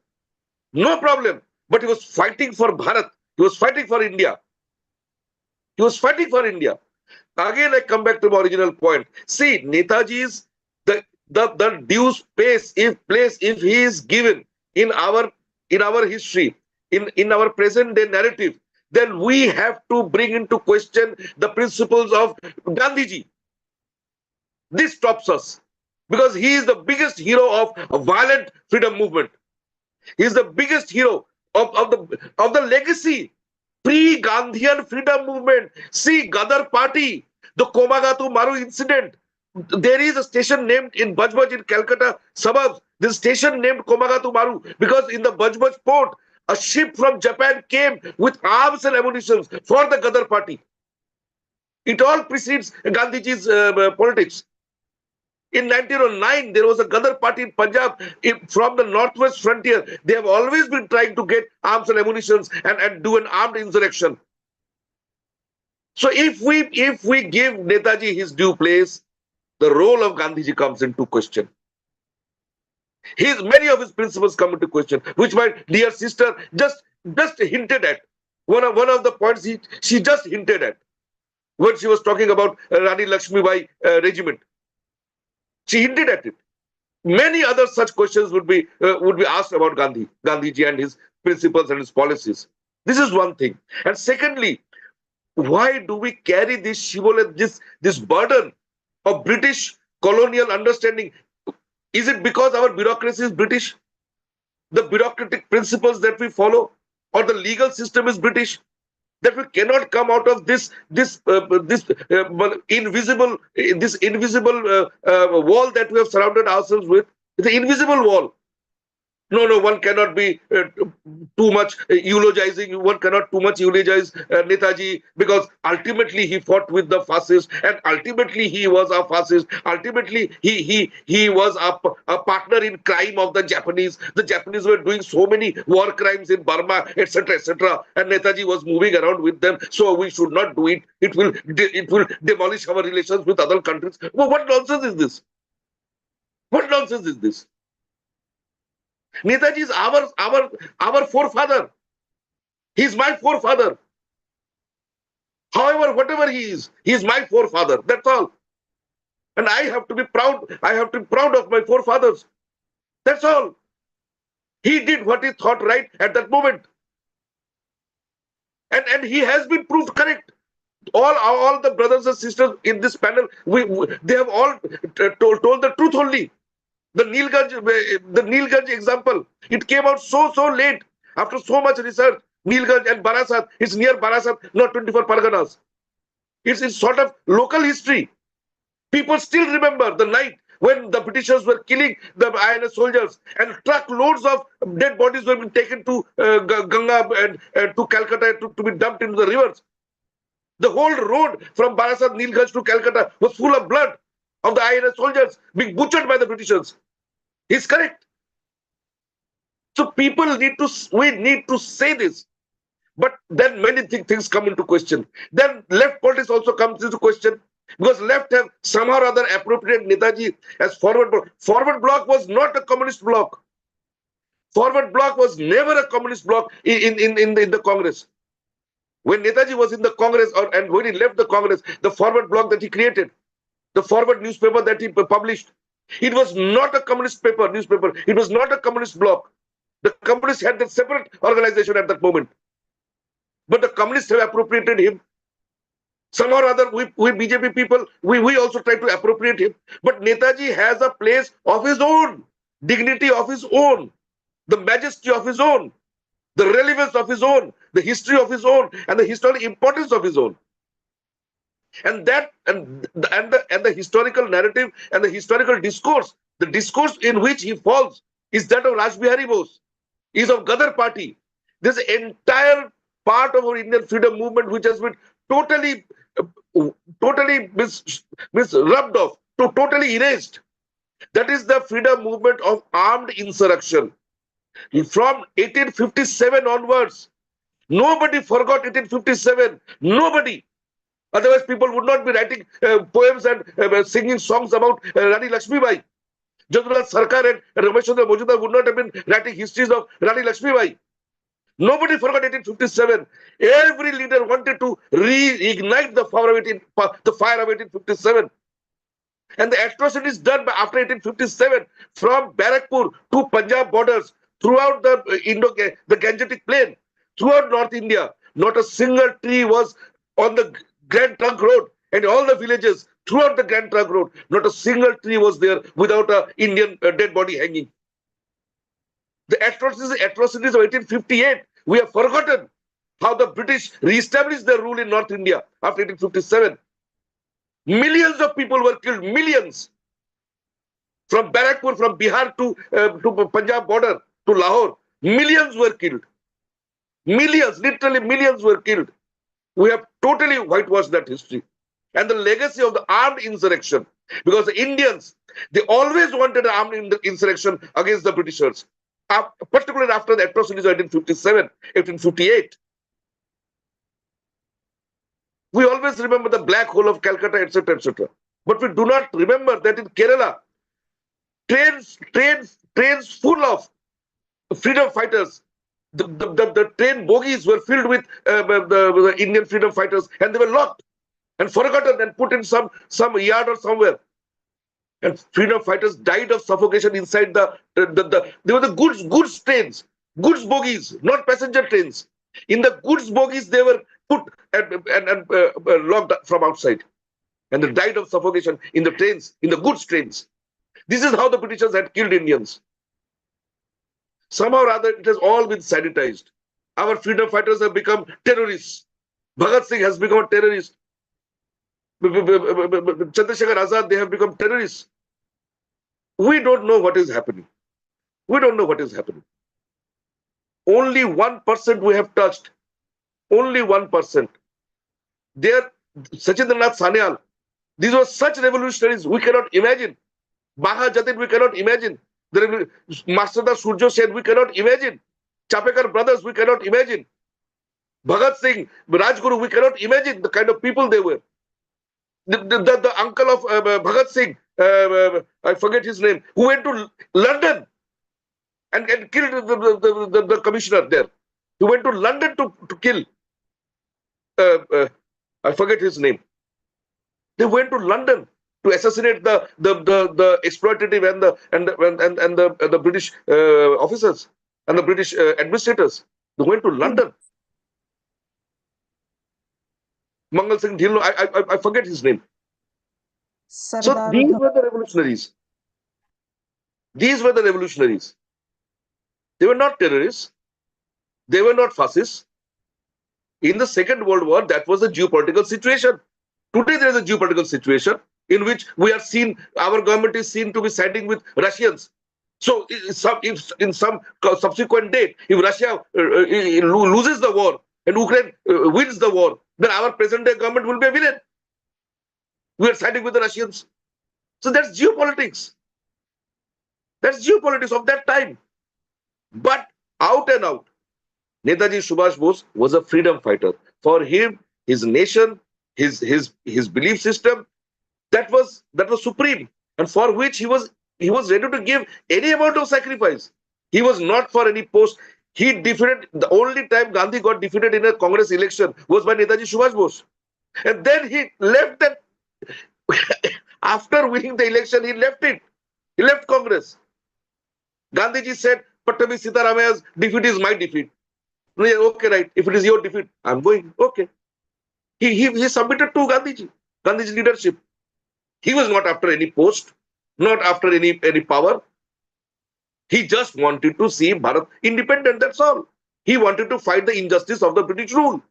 [SPEAKER 3] No problem. But he was fighting for Bharat. He was fighting for India. He was fighting for India. Again, I come back to my original point. See, Netaji's the due space if he is given in our history, in our present day narrative, then we have to bring into question the principles of Gandhiji. This stops us because he is the biggest hero of a violent freedom movement. He is the biggest hero of the legacy pre-Gandhian freedom movement. See, Gadar Party, the Komagatu Maru incident. There is a station named in Bajbaj in Calcutta suburbs. This station named Komagatu Maru because in the Bajbaj port, a ship from Japan came with arms and ammunition for the Gadar Party. It all precedes Gandhiji's politics. In 1909, there was a Gadar party in Punjab from the northwest frontier. They have always been trying to get arms and ammunition and do an armed insurrection. So if we give Netaji his due place, the role of Gandhiji comes into question. Many of his principles come into question, which my dear sister just hinted at. One of the points she just hinted at when she was talking about Rani Lakshmibai regiment. She hinted at it. Many other such questions would be asked about Gandhiji and his principles and his policies. This is one thing. And secondly, why do we carry this shibboleth, this burden of British colonial understanding? Is it because our bureaucracy is British? The bureaucratic principles that we follow, or the legal system is British? That we cannot come out of this invisible wall that we have surrounded ourselves with. It's an invisible wall. No, one cannot be too much eulogizing. One cannot too much eulogize Netaji because ultimately he fought with the fascists, and ultimately he was a fascist. Ultimately he was a partner in crime of the Japanese. The Japanese were doing so many war crimes in Burma, etc., etc., and Netaji was moving around with them. So we should not do it. It will demolish our relations with other countries. Well, what nonsense is this? What nonsense is this? Netaji is our forefather. He is my forefather. However, whatever he is my forefather. That's all. And I have to be proud. I have to be proud of my forefathers. That's all. He did what he thought right at that moment. And he has been proved correct. All the brothers and sisters in this panel, they have all told the truth only. The Nilganj example, it came out so late after so much research. Nilganj and Barasat, it's near Barasat, not 24 Parganas. It's sort of local history. People still remember the night when the Britishers were killing the INS soldiers and truckloads of dead bodies were being taken to Ganga and to Calcutta to be dumped into the rivers. The whole road from Barasat, Nilganj to Calcutta was full of blood of the INS soldiers being butchered by the Britishers. He's correct. So we need to say this. But then many things come into question. Then left politics also comes into question because left have somehow or other appropriated Netaji as forward bloc. Forward bloc was not a communist bloc. Forward bloc was never a communist bloc in the Congress. When Netaji was in the Congress and when he left the Congress, the forward bloc that he created, the forward newspaper that he published, it was not a communist newspaper. It was not a communist bloc. The communists had their separate organization at that moment. But the communists have appropriated him. Somehow or other, we BJP people, we also try to appropriate him. But Netaji has a place of his own, dignity of his own, the majesty of his own. the relevance of his own, the history of his own, and the historical importance of his own. And that and the historical narrative and the historical discourse, the discourse in which he falls, is that of Rajbihari Bose, is of Gadar Party. This entire part of our Indian freedom movement, which has been totally, totally rubbed off, totally erased. That is the freedom movement of armed insurrection. From 1857 onwards, nobody forgot 1857. Nobody. Otherwise, people would not be writing poems and singing songs about Rani Lakshmibai. Jadulal Sarkar and Ramesh Chandra Majumdar would not have been writing histories of Rani Lakshmibai. Nobody forgot 1857. Every leader wanted to reignite the fire of 1857. And the atrocities done after 1857 from Barakpur to Punjab borders, throughout the Gangetic Plain, throughout North India, not a single tree was on the Grand Trunk Road, and all the villages throughout the Grand Trunk Road, not a single tree was there without an Indian dead body hanging. The atrocities of 1858, we have forgotten how the British re-established their rule in North India after 1857. Millions of people were killed, millions. From Barakpur, from Bihar to Punjab border, to Lahore, millions were killed. Millions, literally millions were killed. We have totally whitewashed that history. And the legacy of the armed insurrection, because the Indians, they always wanted an armed insurrection against the Britishers, particularly after the atrocities of 1857, 1858. We always remember the black hole of Calcutta, etc., etc. But we do not remember that in Kerala, trains full of freedom fighters, the train bogies were filled with the Indian freedom fighters, and they were locked and forgotten and put in some yard or somewhere. And freedom fighters died of suffocation inside they were the goods trains, goods bogies, not passenger trains. In the goods bogies, they were put and locked from outside, and they died of suffocation in the trains, in the goods trains. This is how the Britishers had killed Indians. Somehow or other, it has all been sanitized. Our freedom fighters have become terrorists. Bhagat Singh has become a terrorist. Chandrasekhar Azad, they have become terrorists. We don't know what is happening. We don't know what is happening. Only 1% we have touched. Only 1%. There, Sachindranath Sanyal, these were such revolutionaries we cannot imagine. Baha Jatin, we cannot imagine. Masterda Surjo said, we cannot imagine. Chapekar brothers, we cannot imagine. Bhagat Singh, Rajguru, we cannot imagine the kind of people they were. The uncle of Bhagat Singh, I forget his name, who went to London and killed the commissioner there. He went to London to kill. I forget his name. They went to London to assassinate the exploitative and the British officers and the British administrators. They went to London. Mangal Singh Dhillon, I forget his name. So these were the revolutionaries. These were the revolutionaries. They were not terrorists. They were not fascists. In the Second World War, that was a geopolitical situation. Today, there is a geopolitical situation in which we are seen, our government is seen to be siding with Russians. So, if in some subsequent date, if Russia loses the war and Ukraine wins the war, then our present-day government will be a villain. We are siding with the Russians. So that's geopolitics. That's geopolitics of that time. But out and out, Netaji Subhash Bose was a freedom fighter. For him, his nation, his belief system, that was supreme, and for which he was ready to give any amount of sacrifice. He was not for any post. He defeated, the only time Gandhi got defeated in a Congress election was by Netaji Subhash Bose. And then he left that. After winning the election, he left it. He left Congress. Gandhiji said, Pattabi Sitaramaya's defeat is my defeat. Okay, right. If it is your defeat, I'm going. Okay. He submitted to Gandhiji's leadership. He was not after any post, not after any power. He just wanted to see Bharat independent, that's all. He wanted to fight the injustice of the British rule.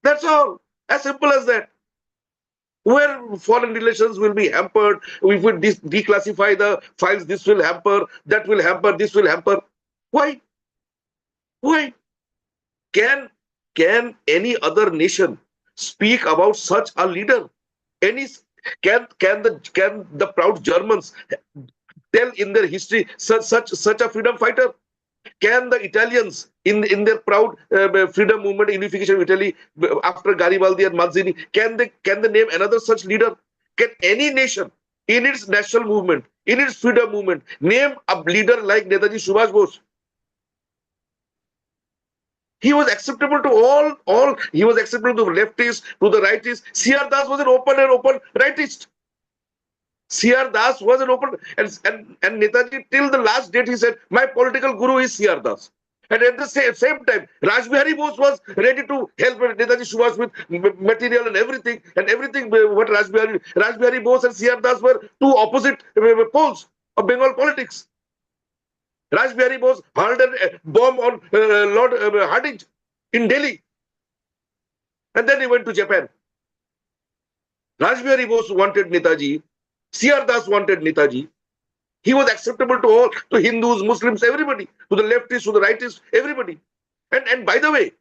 [SPEAKER 3] That's all. As simple as that. Where foreign relations will be hampered, if we declassify the files, this will hamper, that will hamper, this will hamper. Why? Why? Can any other nation speak about such a leader? Any can the proud Germans tell in their history such a freedom fighter? Can the Italians in their proud freedom movement, unification of Italy after Garibaldi and Mazzini, can they name another such leader? Can any nation in its national movement, in its freedom movement, name a leader like Netaji Subhash Bose? He was acceptable to all. He was acceptable to leftists, to the rightists. C.R. Das was an open rightist. C.R. Das was an open, and Netaji till the last date he said, my political guru is C.R. Das. And at the same time, Rajbihari Bose was ready to help Netaji Subhash with material and everything what Rajbihari Bose and C.R. Das were two opposite poles of Bengal politics. Rajbihari Bose hurled a bomb on Lord Hardinge in Delhi. And then he went to Japan. Rajbihari Bose wanted Netaji. C.R. Das wanted Netaji. He was acceptable to all, to Hindus, Muslims, everybody, to the leftists, to the rightists, everybody. And by the way,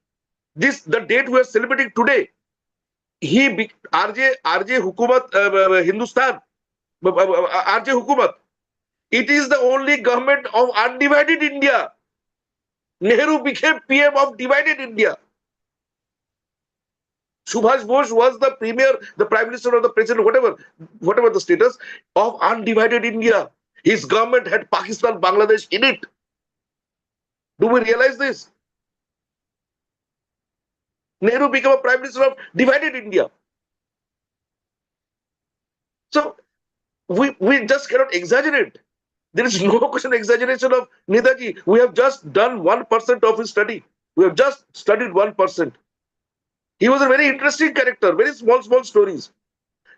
[SPEAKER 3] the date we are celebrating today, RJ Hukumat Hindustan, RJ Hukumat, it is the only government of undivided India. Nehru became PM of divided India. Subhash Bose was the premier, the prime minister or the president, whatever the status of undivided India. His government had Pakistan, Bangladesh in it. Do we realize this? Nehru became a prime minister of divided India. So we just cannot exaggerate. There is no question of exaggeration of Netaji. We have just done 1% of his study. We have just studied 1%. He was a very interesting character, very small stories.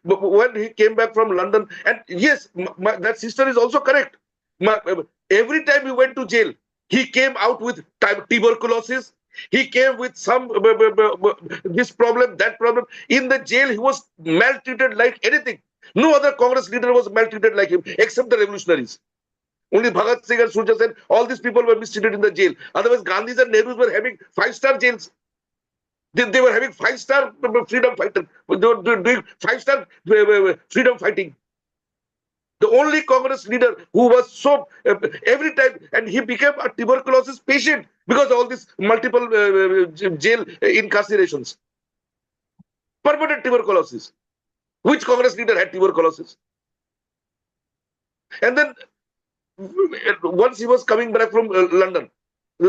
[SPEAKER 3] But when he came back from London, and yes, that sister is also correct. Every time he went to jail, he came out with tuberculosis. He came with some this problem, that problem. In the jail, he was maltreated like anything. No other Congress leader was maltreated like him, except the revolutionaries. Only Bhagat Singh and Surya Sen, all these people were mistreated in the jail. Otherwise, Gandhis and Nehrus were having 5-star jails. They were having 5-star freedom fighter. They were doing 5-star freedom fighting. The only Congress leader who was so every time, and he became a tuberculosis patient because of all these multiple jail incarcerations. Permanent tuberculosis. Which Congress leader had tuberculosis? And then once he was coming back from London,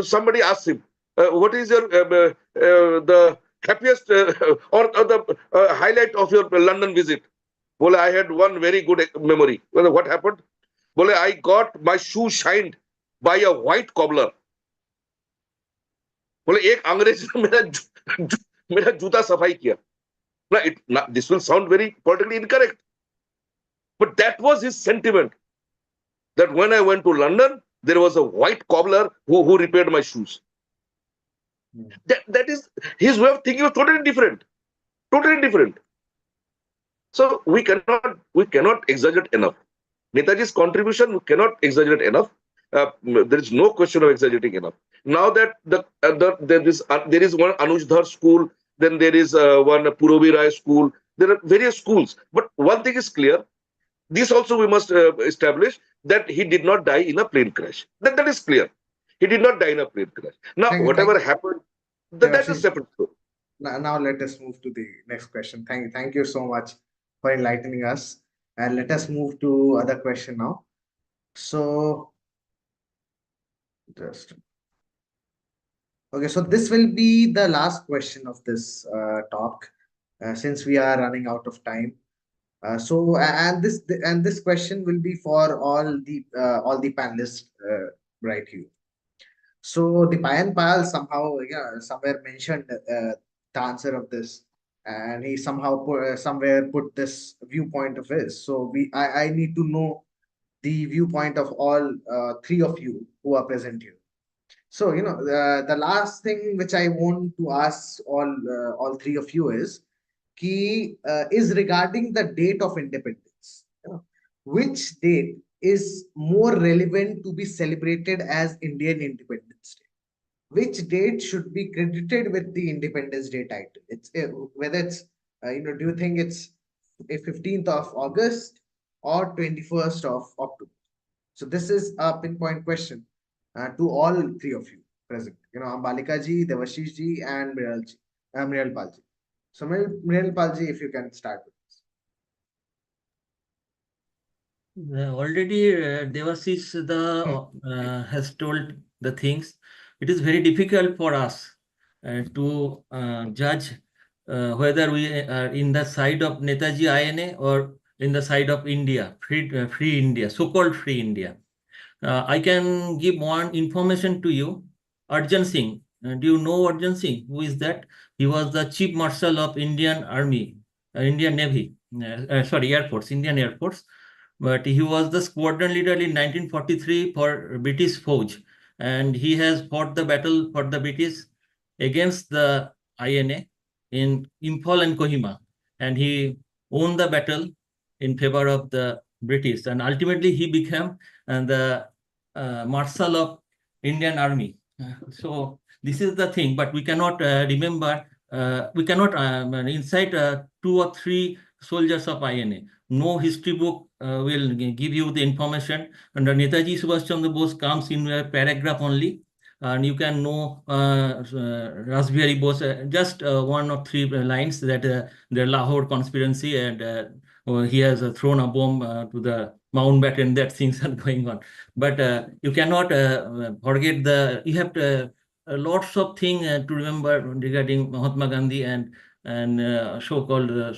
[SPEAKER 3] somebody asked him, what is your the happiest or the highlight of your London visit? Bole, I had one very good memory. Well, what happened? Bole, I got my shoe shined by a white cobbler. Bole, एक अंग्रेज ने मेरा जूता सफाई किया. Now, this will sound very politically incorrect, but that was his sentiment. That when I went to London, there was a white cobbler who repaired my shoes. That is his way of thinking was totally different. Totally different. So we cannot exaggerate enough. Netaji's contribution we cannot exaggerate enough. There is no question of exaggerating enough. Now that there is one Anuj Dhar school, then there is one Purobi Rai school. There are various schools, but one thing is clear. This also we must establish that he did not die in a plane crash. That is clear. He did not die in a plane crash. Now, whatever happened, that's a separate story.
[SPEAKER 1] Now let us move to the next question. Thank you so much for enlightening us. And let us move to other question now. So, just okay. So this will be the last question of this talk, since we are running out of time. And this question will be for all the panelists right here. So Dipayan Pal somehow somewhere mentioned the answer of this, and he somehow somewhere put this viewpoint of his. So I need to know the viewpoint of all three of you who are present here. So, the last thing which I want to ask all three of you is regarding the date of independence. Which date is more relevant to be celebrated as Indian Independence Day? Which date should be credited with the Independence Day title? It's whether it's do you think it's a 15th of August or 21st of October? So this is a pinpoint question to all three of you present. Ambalika ji, Devashish ji, and Mrinal Pal ji. So Mrinal Pal ji, if you can start with this.
[SPEAKER 4] Already Devashish has told the things. It is very difficult for us to judge whether we are in the side of Netaji INA or in the side of India, free India, so-called free India. I can give one information to you. Arjan Singh. Do you know Arjan Singh? Who is that? He was the Chief Marshal of Indian Army, Indian Navy, sorry, Air Force, Indian Air Force. But he was the squadron leader in 1943 for British Fauj. And he has fought the battle for the British against the INA in Imphal and Kohima. And he won the battle in favor of the British. And ultimately he became the Marshal of Indian Army. So this is the thing, but we cannot remember, we cannot incite two or three soldiers of INA. No history book will give you the information. And Netaji Subhash Chandra Bose comes in a paragraph only. And you can know Raspberry Bose, just one or three lines that the Lahore conspiracy and he has thrown a bomb to the Mountbatten, that things are going on. But you cannot forget you have lots of things to remember regarding Mahatma Gandhi and so-called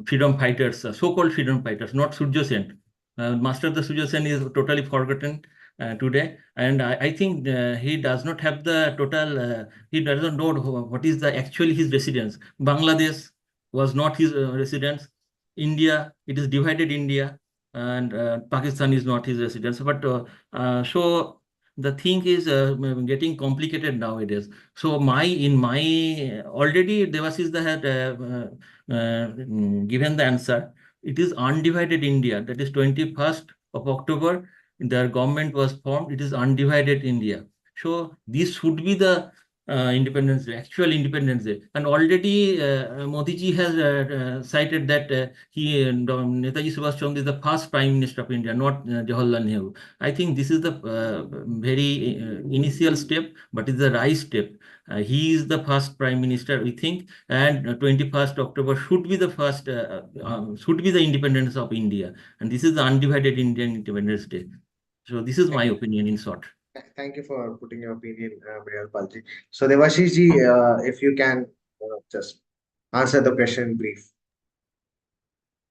[SPEAKER 4] freedom fighters, so-called freedom fighters, not Surya Sen. Master the Surya Sen is totally forgotten today, and I think he does not have the total. He does not know what is the actually his residence. Bangladesh was not his residence. India, it is divided India, and Pakistan is not his residence. But so the thing is getting complicated nowadays. So in my already Devashish had given the answer. It is undivided India. That is 21st of October. Their government was formed. It is undivided India. So this should be the Independence Day, actual Independence Day. And already Modi ji has cited that Netaji Subhash Chandra is the first Prime Minister of India, not Jawaharlal Nehru. I think this is the very initial step, but it's the right step. He is the first Prime Minister, we think, and 21st October should be the first, should be the independence of India. And this is the undivided Indian Independence Day. So this is my opinion in short.
[SPEAKER 1] Thank you for putting your opinion, Mrinal Pal ji. So Devashish ji, if you can just answer the question in brief.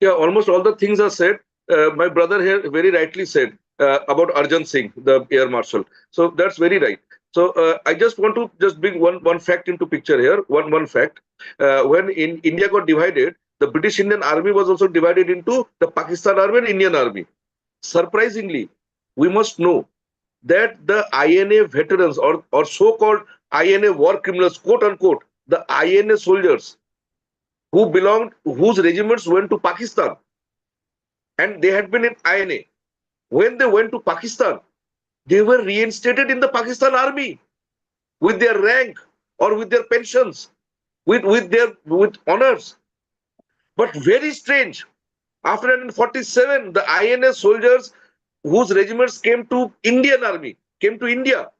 [SPEAKER 3] Yeah, almost all the things are said. My brother here very rightly said about Arjan Singh, the Air Marshal. So that's very right. So I just want to just bring one fact into picture here. One fact. When India got divided, the British Indian Army was also divided into the Pakistan Army and Indian Army. Surprisingly, we must know that the INA veterans or so-called INA war criminals, quote unquote, the INA soldiers whose regiments went to Pakistan and they had been in INA. When they went to Pakistan, they were reinstated in the Pakistan army with their rank or with their pensions, with honors. But very strange, after 1947, the INA soldiers whose regiments came to Indian army, came to India.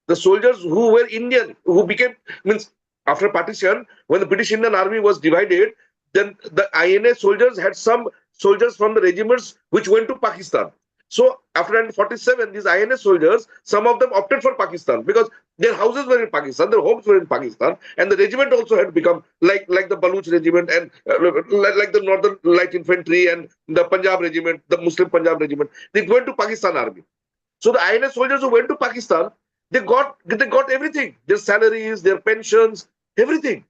[SPEAKER 3] The soldiers who were Indian, who became, means after partition, when the British Indian army was divided, then the INA soldiers had some soldiers from the regiments which went to Pakistan. So after 1947, these INA soldiers, some of them opted for Pakistan because their houses were in Pakistan, their homes were in Pakistan, and the regiment also had become like the Baluch regiment and like the Northern Light Infantry and the Punjab regiment, the Muslim Punjab regiment. They went to Pakistan army. So the INA soldiers who went to Pakistan, they got everything, their salaries, their pensions, everything.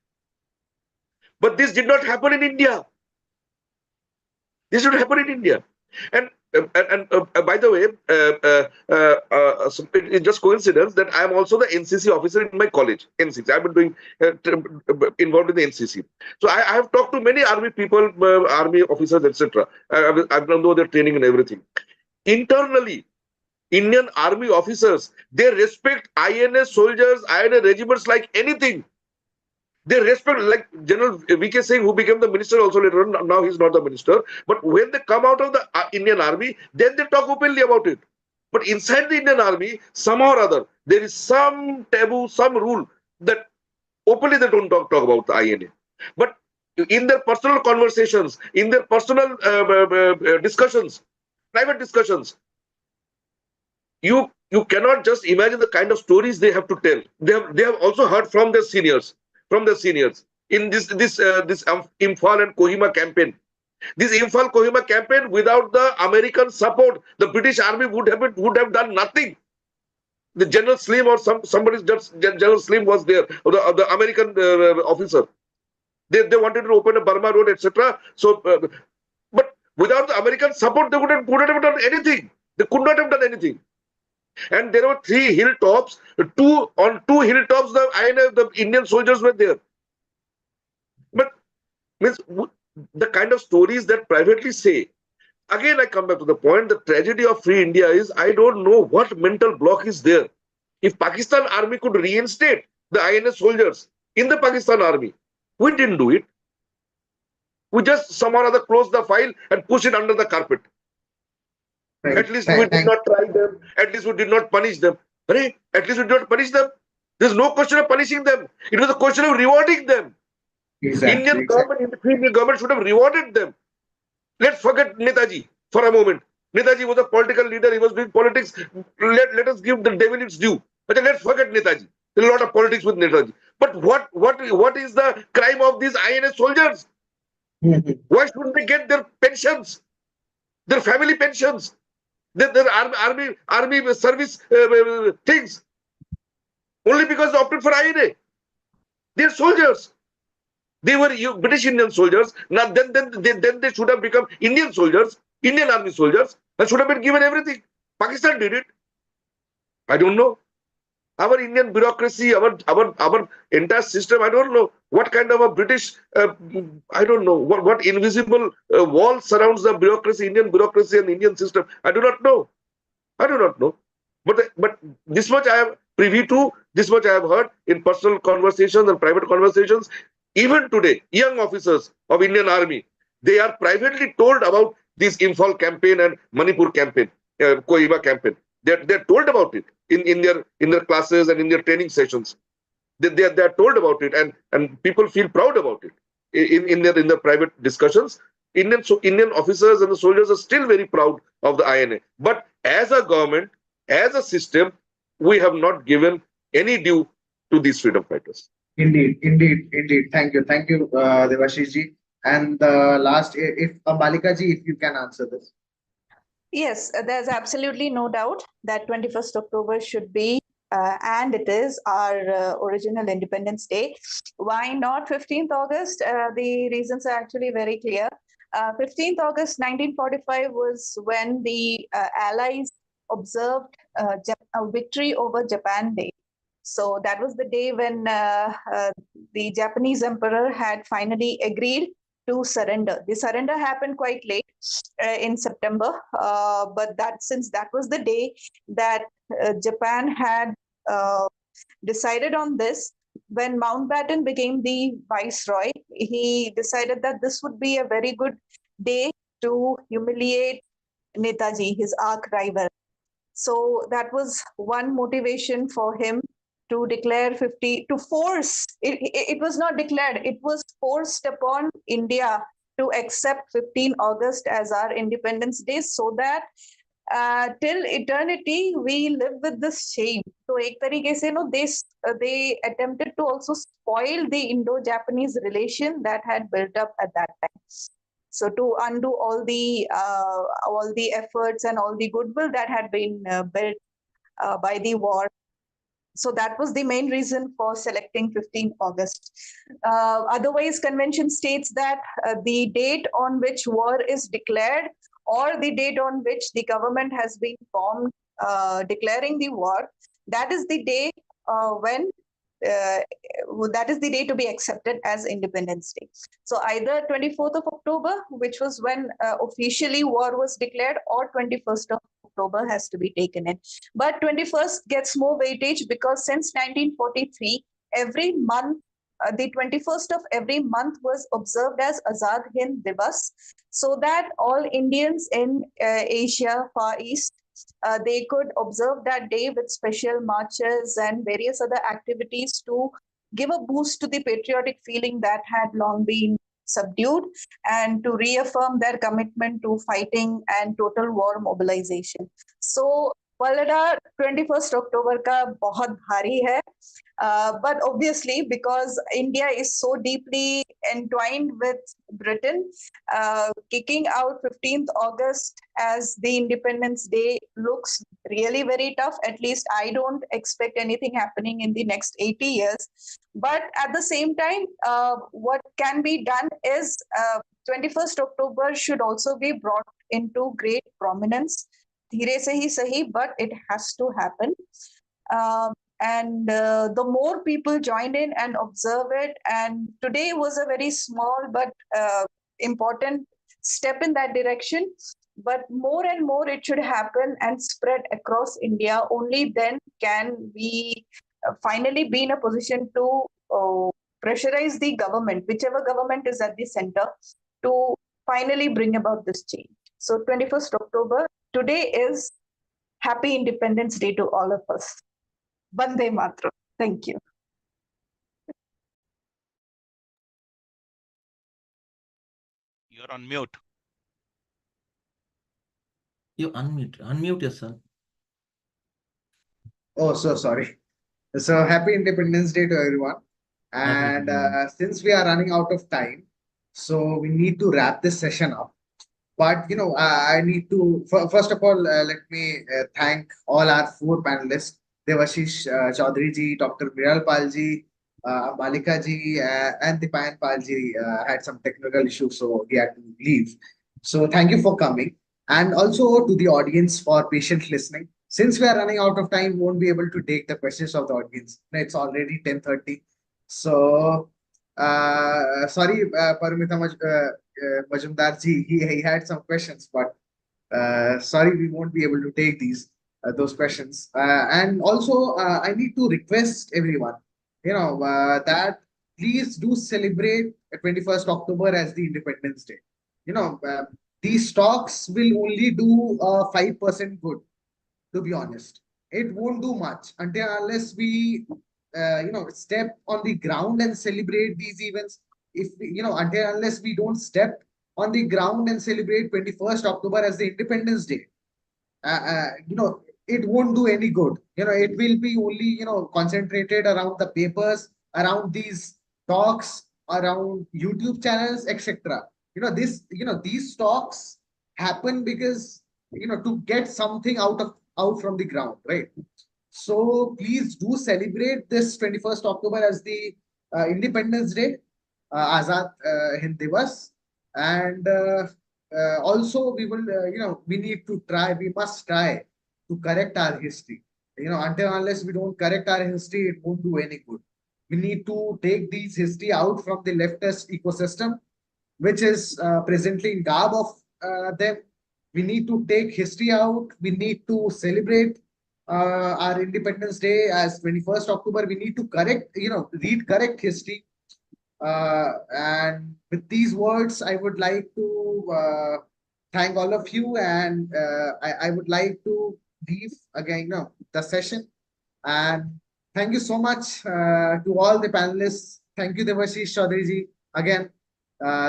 [SPEAKER 3] But this did not happen in India. This did not happen in India. And By the way, so it's just coincidence that I am also the NCC officer in my college. NCC. I've been doing involved in the NCC. So I have talked to many army people, army officers, etc. I've done their training and everything. Internally, Indian army officers, they respect INS soldiers, INA regiments like anything. They respect, like General VK Singh, who became the minister also later on. Now he's not the minister. But when they come out of the Indian army, then they talk openly about it. But inside the Indian army, somehow or other, there is some taboo, some rule that openly they don't talk about the INA. But in their personal conversations, in their personal discussions, private discussions, you cannot just imagine the kind of stories they have to tell. They have also heard from their seniors, in this Imphal and Kohima campaign. This Imphal Kohima campaign, without the American support, the British Army would have done nothing. The General Slim or somebody, just General Slim was there, or the American officer. They wanted to open a Burma road, etc. So, but without the American support, they wouldn't have done anything. They could not have done anything. And there were 3 hilltops. On two hilltops, the Indian soldiers were there. But means the kind of stories that privately say. Again, I come back to the point. The tragedy of free India is, I don't know what mental block is there. If Pakistan army could reinstate the INS soldiers in the Pakistan army, we didn't do it. We just somehow or other closed the file and pushed it under the carpet.
[SPEAKER 1] Right.
[SPEAKER 3] At least we did not try them. At least we did not punish them. Right? At least we did not punish them. There's no question of punishing them. It was a question of rewarding them. Indian government should have rewarded them. Let's forget Netaji for a moment. Netaji was a political leader. He was doing politics. Let us give the devil its due. But let's forget Netaji. There's a lot of politics with Netaji. But what is the crime of these INS soldiers? Why shouldn't they get their pensions, their family pensions, their army service things? Only because they opted for INA. They're soldiers. They were British Indian soldiers. Now then they should have become Indian soldiers, Indian army soldiers, and should have been given everything. Pakistan did it. I don't know. Our Indian bureaucracy, our entire system, I don't know what kind of a British, I don't know what invisible wall surrounds the bureaucracy, Indian bureaucracy and Indian system. I do not know. I do not know. But this much I have privy to, this much I have heard in personal conversations and private conversations. Even today, young officers of Indian Army, they are privately told about this Imphal campaign and Manipur campaign, Kohima campaign. They're told about it in their classes and in their training sessions. They are told about it, and people feel proud about it in their private discussions. Indian officers and the soldiers are still very proud of the INA. But as a government, as a system, we have not given any due to these freedom fighters.
[SPEAKER 1] Indeed. Thank you, Devashish ji. And last, if Ambalika ji, if you can answer this.
[SPEAKER 2] Yes, there's absolutely no doubt that 21st October should be, and it is our original Independence Day. Why not 15th August? The reasons are actually very clear. 15th August 1945 was when the Allies observed a victory over Japan Day. So that was the day when the Japanese emperor had finally agreed to surrender. The surrender happened quite late in September, but since that was the day that Japan had decided on this, when Mountbatten became the viceroy, he decided that this would be a very good day to humiliate Netaji, his arch rival. So that was one motivation for him to declare 50, to force, it was not declared, it was forced upon India to accept 15 August as our Independence Day, so that till eternity we live with this shame. So ek tarike se, they attempted to also spoil the Indo-Japanese relation that had built up at that time. So to undo all the efforts and all the goodwill that had been built by the war. So that was the main reason for selecting 15 August. Otherwise, convention states that the date on which war is declared or the date on which the government has been formed, declaring the war, that is the day when that is the day to be accepted as Independence Day. So either 24th of October, which was when officially war was declared, or 21st of October has to be taken in. But 21st gets more weightage because since 1943, every month, the 21st of every month was observed as Azad Hind Diwas, so that all Indians in Asia, Far East, they could observe that day with special marches and various other activities to give a boost to the patriotic feeling that had long been subdued, and to reaffirm their commitment to fighting and total war mobilization. So पलड़ा 21st October का बहुत भारी है, but obviously because India is so deeply entwined with Britain, kicking out 15th August as the Independence Day looks really very tough. At least I don't expect anything happening in the next 80 years. But at the same time, what can be done is 21st October should also be brought into great prominence. धीरे से ही सही, but it has to happen. And the more people join in and observe it, and today was a very small but important step in that direction, but more and more it should happen and spread across India. Only then can we finally be in a position to pressurize the government, whichever government is at the center, to finally bring about this change. So 21st October, today is Happy Independence Day to all of us. Vande Mataram. Thank you.
[SPEAKER 6] You're on mute.
[SPEAKER 4] You unmute yourself.
[SPEAKER 1] Oh, so sorry. So happy Independence Day to everyone. And since we are running out of time, so we need to wrap this session up. But I need to first of all let me thank all our four panelists: Devashish Chaudhary ji, Dr. Mrinal Pal ji, Ambalika ji, and Dipayan Pal ji had some technical issues, so he had to leave. So thank you for coming, and also to the audience for patient listening. Since we are running out of time, we won't be able to take the questions of the audience. It's already 10:30, so sorry, Paramita Majumdar ji, he had some questions, but sorry, we won't be able to take those questions. And also, I need to request everyone, that please do celebrate 21st October as the Independence Day. These talks will only do 5% good, to be honest. It won't do much until unless we step on the ground and celebrate these events. If until unless we don't step on the ground and celebrate 21st October as the Independence Day, it won't do any good. It will be only concentrated around the papers, around these talks, around YouTube channels, etc. These talks happen because to get something out from the ground, right? So please do celebrate this 21st October as the Independence Day, Azad Hind Diwas, and also we will, we must try to correct our history. Until unless we don't correct our history, it won't do any good. We need to take these history out from the leftist ecosystem, which is presently in garb of them. We need to take history out. We need to celebrate our Independence Day as 21st October. We need to read correct history. And with these words, I would like to thank all of you, and I would like to leave again the session. And thank you so much to all the panelists. Thank you, Devashish Chaudhary ji. Again,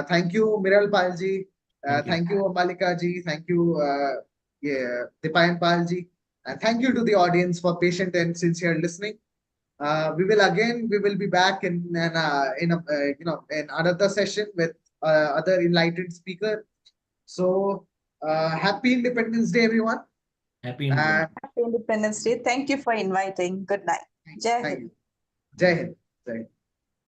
[SPEAKER 1] thank you, Mrinal Pal ji. Thank you, Ambalika ji. Thank you, Dipayan Pal ji. And thank you to the audience for patient and sincere listening. We will be back in another session with other enlightened speaker. So happy Independence Day, everyone.
[SPEAKER 4] Happy Independence.
[SPEAKER 2] Happy Independence Day. Thank you for inviting. Good night. Jai Hind.
[SPEAKER 1] Jai Hind. Jai Hind.